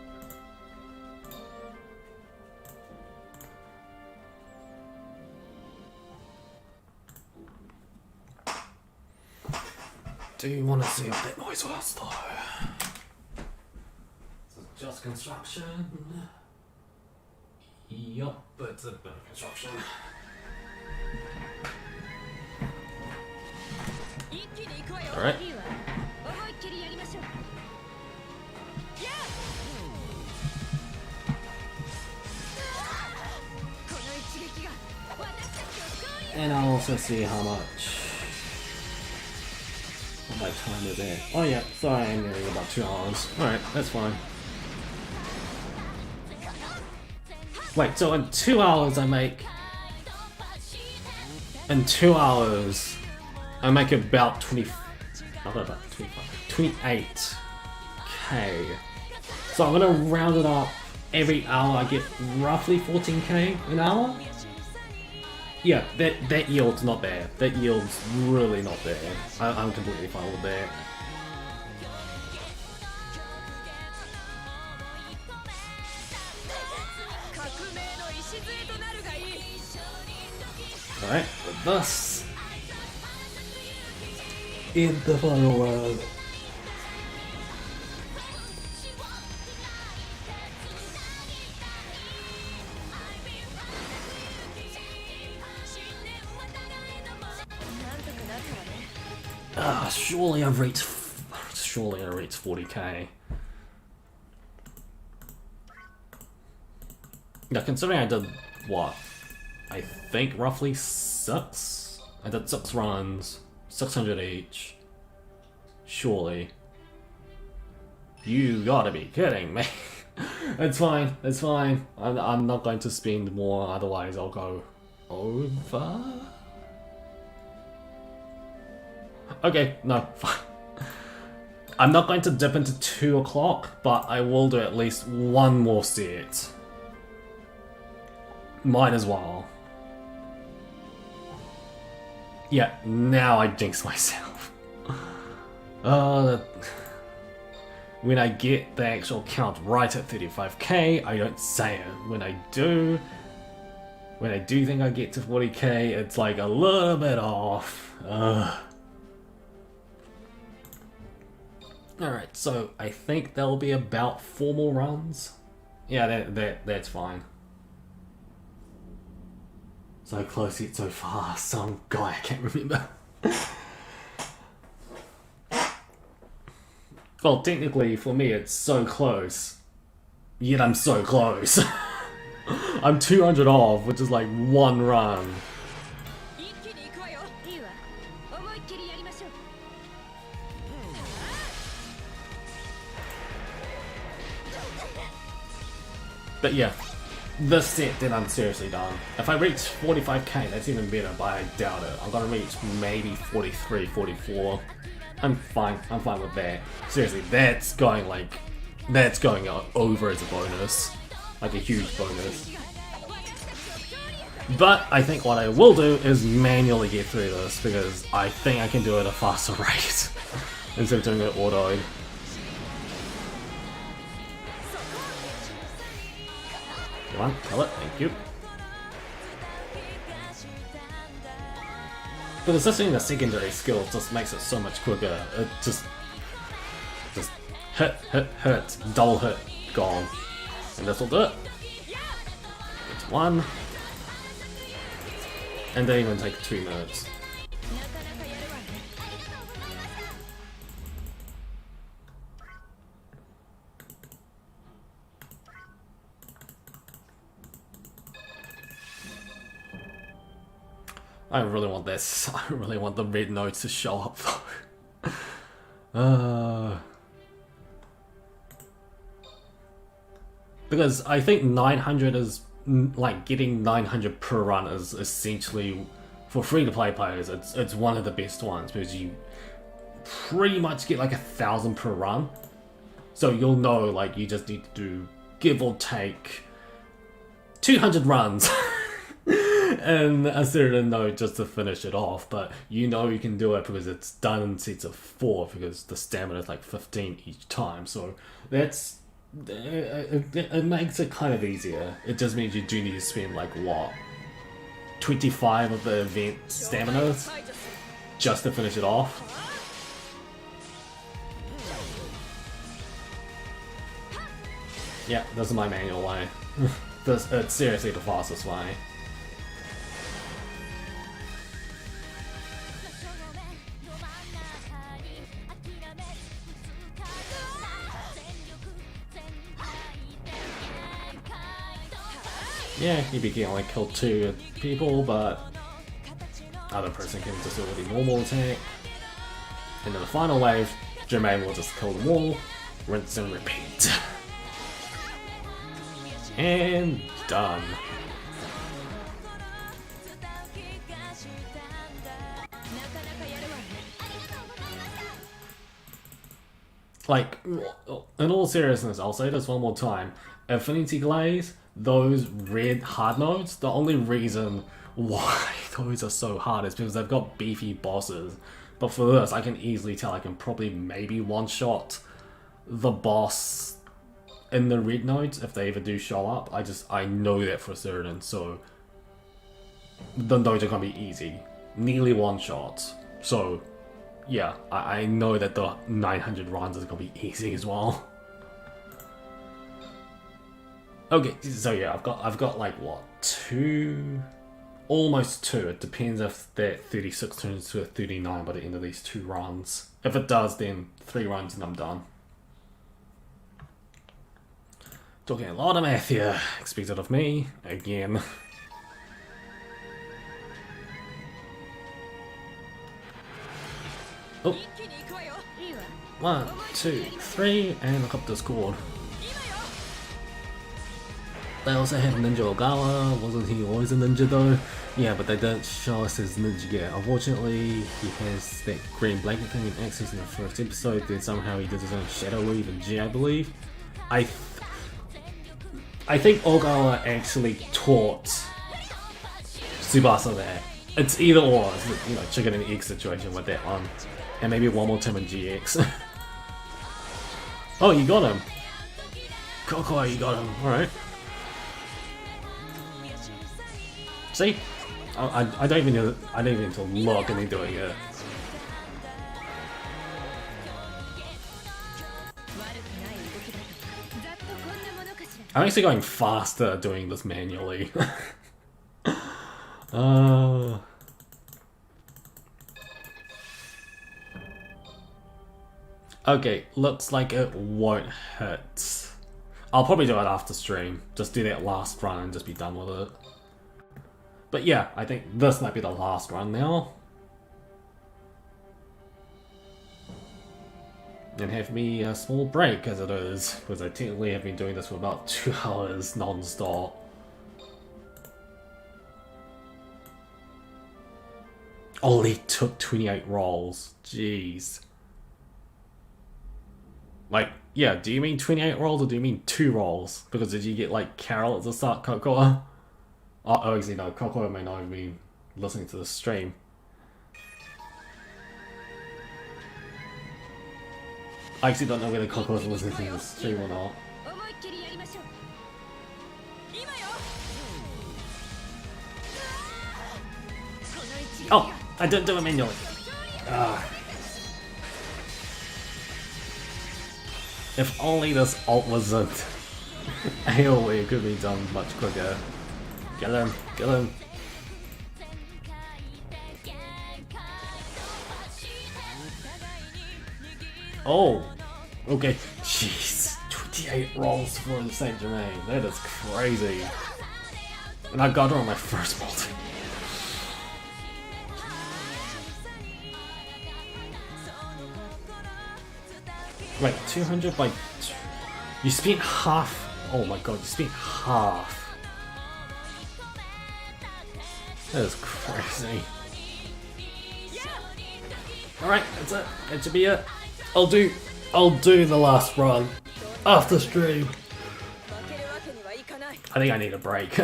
Do you want to see what that noise was though? Is it just construction? Yup, it's a bit of construction. Alright. And I'll also see how much my time is in. Oh yeah, sorry, I'm nearing about 2 hours. Alright, that's fine. Wait, so in 2 hours I make... In 2 hours, I make about 20... Not about 25... 28k. So I'm gonna round it up. Every hour I get roughly 14k an hour. Yeah, that yield's not bad. That yield's really not bad. I'm completely fine with that. Alright, with this in the final round. Surely I reached 40k. Now considering I did what? I think roughly 6? I did 6 runs, 600 each. Surely. You gotta be kidding me. It's fine, it's fine. I'm not going to spend more, otherwise I'll go over. Okay, no, fine. I'm not going to dip into 2 o'clock, but I will do at least one more set. Might as well. Yeah, now I jinx myself. When I get the actual count right at 35k, I don't say it. When I do think I get to 40k, it's like a little bit off. Alright, so I think there'll be about 4 more runs. Yeah, that's fine. So close yet so far. Some guy I can't remember. Well, technically for me it's so close. Yet I'm so close. I'm 200 off, which is like 1 run. But yeah, this set then I'm seriously done. If I reach 45k, that's even better, but I doubt it. I'm gonna reach maybe 43, 44. I'm fine with that. Seriously, that's going over as a bonus. Like a huge bonus. But I think what I will do is manually get through this, because I think I can do it at a faster rate instead of doing it autoed. Come on, kill it, thank you. But assessing the secondary skill just makes it so much quicker. It just hit, double hit, gone. And this will do it. It's 1. And they even take 2 minutes. I really want this. I really want the red notes to show up though. Because I think 900 is, like, getting 900 per run is essentially, for free-to-play players, it's one of the best ones, because you pretty much get like 1,000 per run. So you'll know, like, you just need to do, give or take, 200 runs and a certain note just to finish it off, but you know you can do it because it's done in sets of 4, because the stamina is like 15 each time, so that's... It makes it kind of easier. It just means you do need to spend like what, 25 of the event stamina just to finish it off. Yeah, this is my manual way. It's seriously the fastest way. Yeah, Hibiki only killed 2 people, but other person can just do the normal attack. And in the final wave, Jermaine will just kill them all, rinse and repeat. And done. Like, in all seriousness, I'll say this one more time. Infinity Glaze, those red hard nodes, the only reason why those are so hard is because they've got beefy bosses. But for this, I can easily tell I can probably maybe one-shot the boss in the red nodes if they ever do show up. I know that for certain, so the nodes are gonna be easy. Nearly one-shots. So yeah, I know that the 900 runs is gonna be easy as well. Okay, so yeah, I've got like what, 2, almost 2. It depends if that 36 turns to a 39 by the end of these 2 runs. If it does, then 3 runs and I'm done. Talking a lot of math here, expected of me again. Oh. 1, 2, 3, and look up Discord. They also have Ninja Ogawa. Wasn't he always a ninja though? Yeah, but they don't show us his ninja gear. Unfortunately, he has that green blanket thing in Access in the first episode, then somehow he did his own shadow weave in G, I believe. I think Ogawa actually taught Tsubasa that. It's either or, it's, you know, chicken and egg situation with that one. And maybe one more time in GX. Oh, you got him! Koko, you got him, alright. See? I don't even need to look and they're doing it. I'm actually going faster doing this manually. Okay, looks like it won't hit. I'll probably do it after stream. Just do that last run and just be done with it. But yeah, I think this might be the last run now. And have me a small break as it is, because I technically have been doing this for about 2 hours non-stop. Only took 28 rolls. Jeez. Like, yeah, do you mean 28 rolls or do you mean 2 rolls? Because did you get like Carol at the start, Cocoa? Oh, actually no, Cocoa may not have been listening to the stream. I actually don't know whether Cocoa is listening to the stream or not. Oh, I didn't do it manually. If only this ult wasn't AoE, it could be done much quicker. Get him, get him. Oh, okay. Jeez, 28 rolls for Saint Germain. That is crazy. And I got her on my first multi. Wait, 200 by... You spent half... Oh my god, you spent half. That is crazy. Alright, that's it. That should be it. I'll do the last run after stream. I think I need a break.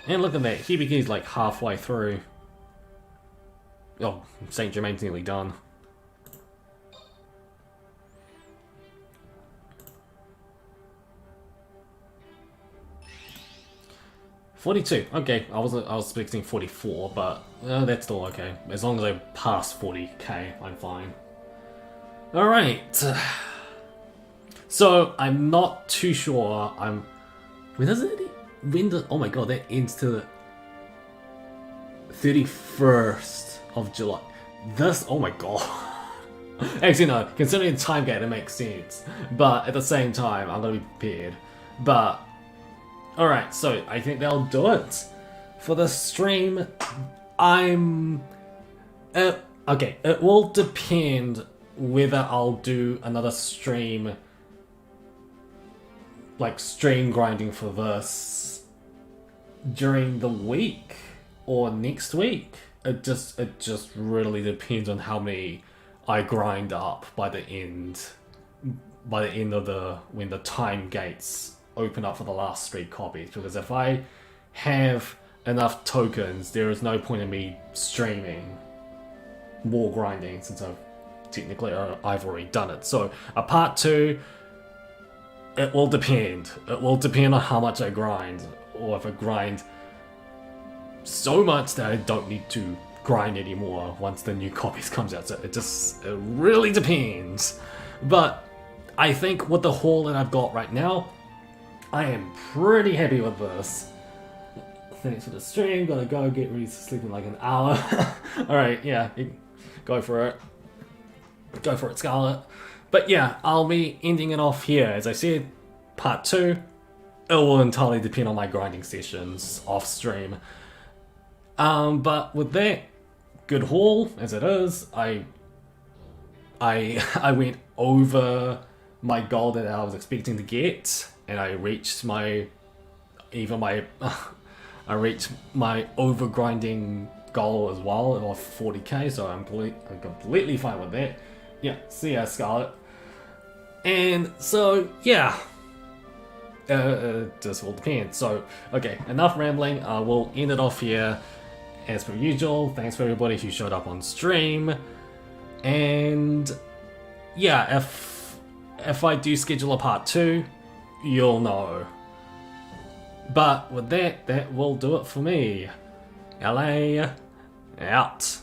And look at that, Hibiki's like halfway through. Oh, Saint Germain's nearly done. $42. Okay, I was expecting 44, but that's still okay. As long as I pass 40k, I'm fine. All right. So I'm not too sure. When does it? Oh my god, that ends to the 31st of July. Oh my god. Actually no, considering the time gap, it makes sense. But at the same time, I'm gonna be prepared. But alright, so I think that'll do it for the stream. Okay, it will depend whether I'll do another stream, like stream grinding for this during the week or next week. It just really depends on how many I grind up by the end of when the time gates open up for the last 3 copies, because if I have enough tokens, there is no point in me streaming more grinding, since I've already done it. So a part 2, it will depend. It will depend on how much I grind, or if I grind so much that I don't need to grind anymore once the new copies comes out. So it really depends. But I think with the haul that I've got right now, I am pretty happy with this. Thanks for the stream. Gotta go get ready to sleep in like an hour. Alright, yeah, go for it. Go for it, Scarlet. But yeah, I'll be ending it off here. As I said, part 2, it will entirely depend on my grinding sessions off stream. But with that, good haul as it is. I went over my goal that I was expecting to get, and I reached my over grinding goal as well of 40k. So I'm completely fine with that. Yeah, see ya, Scarlet. And so yeah, just will depend. So okay, enough rambling. We'll end it off here. As per usual, thanks for everybody who showed up on stream. And yeah, if I do schedule a part 2, you'll know. But with that will do it for me. LA out.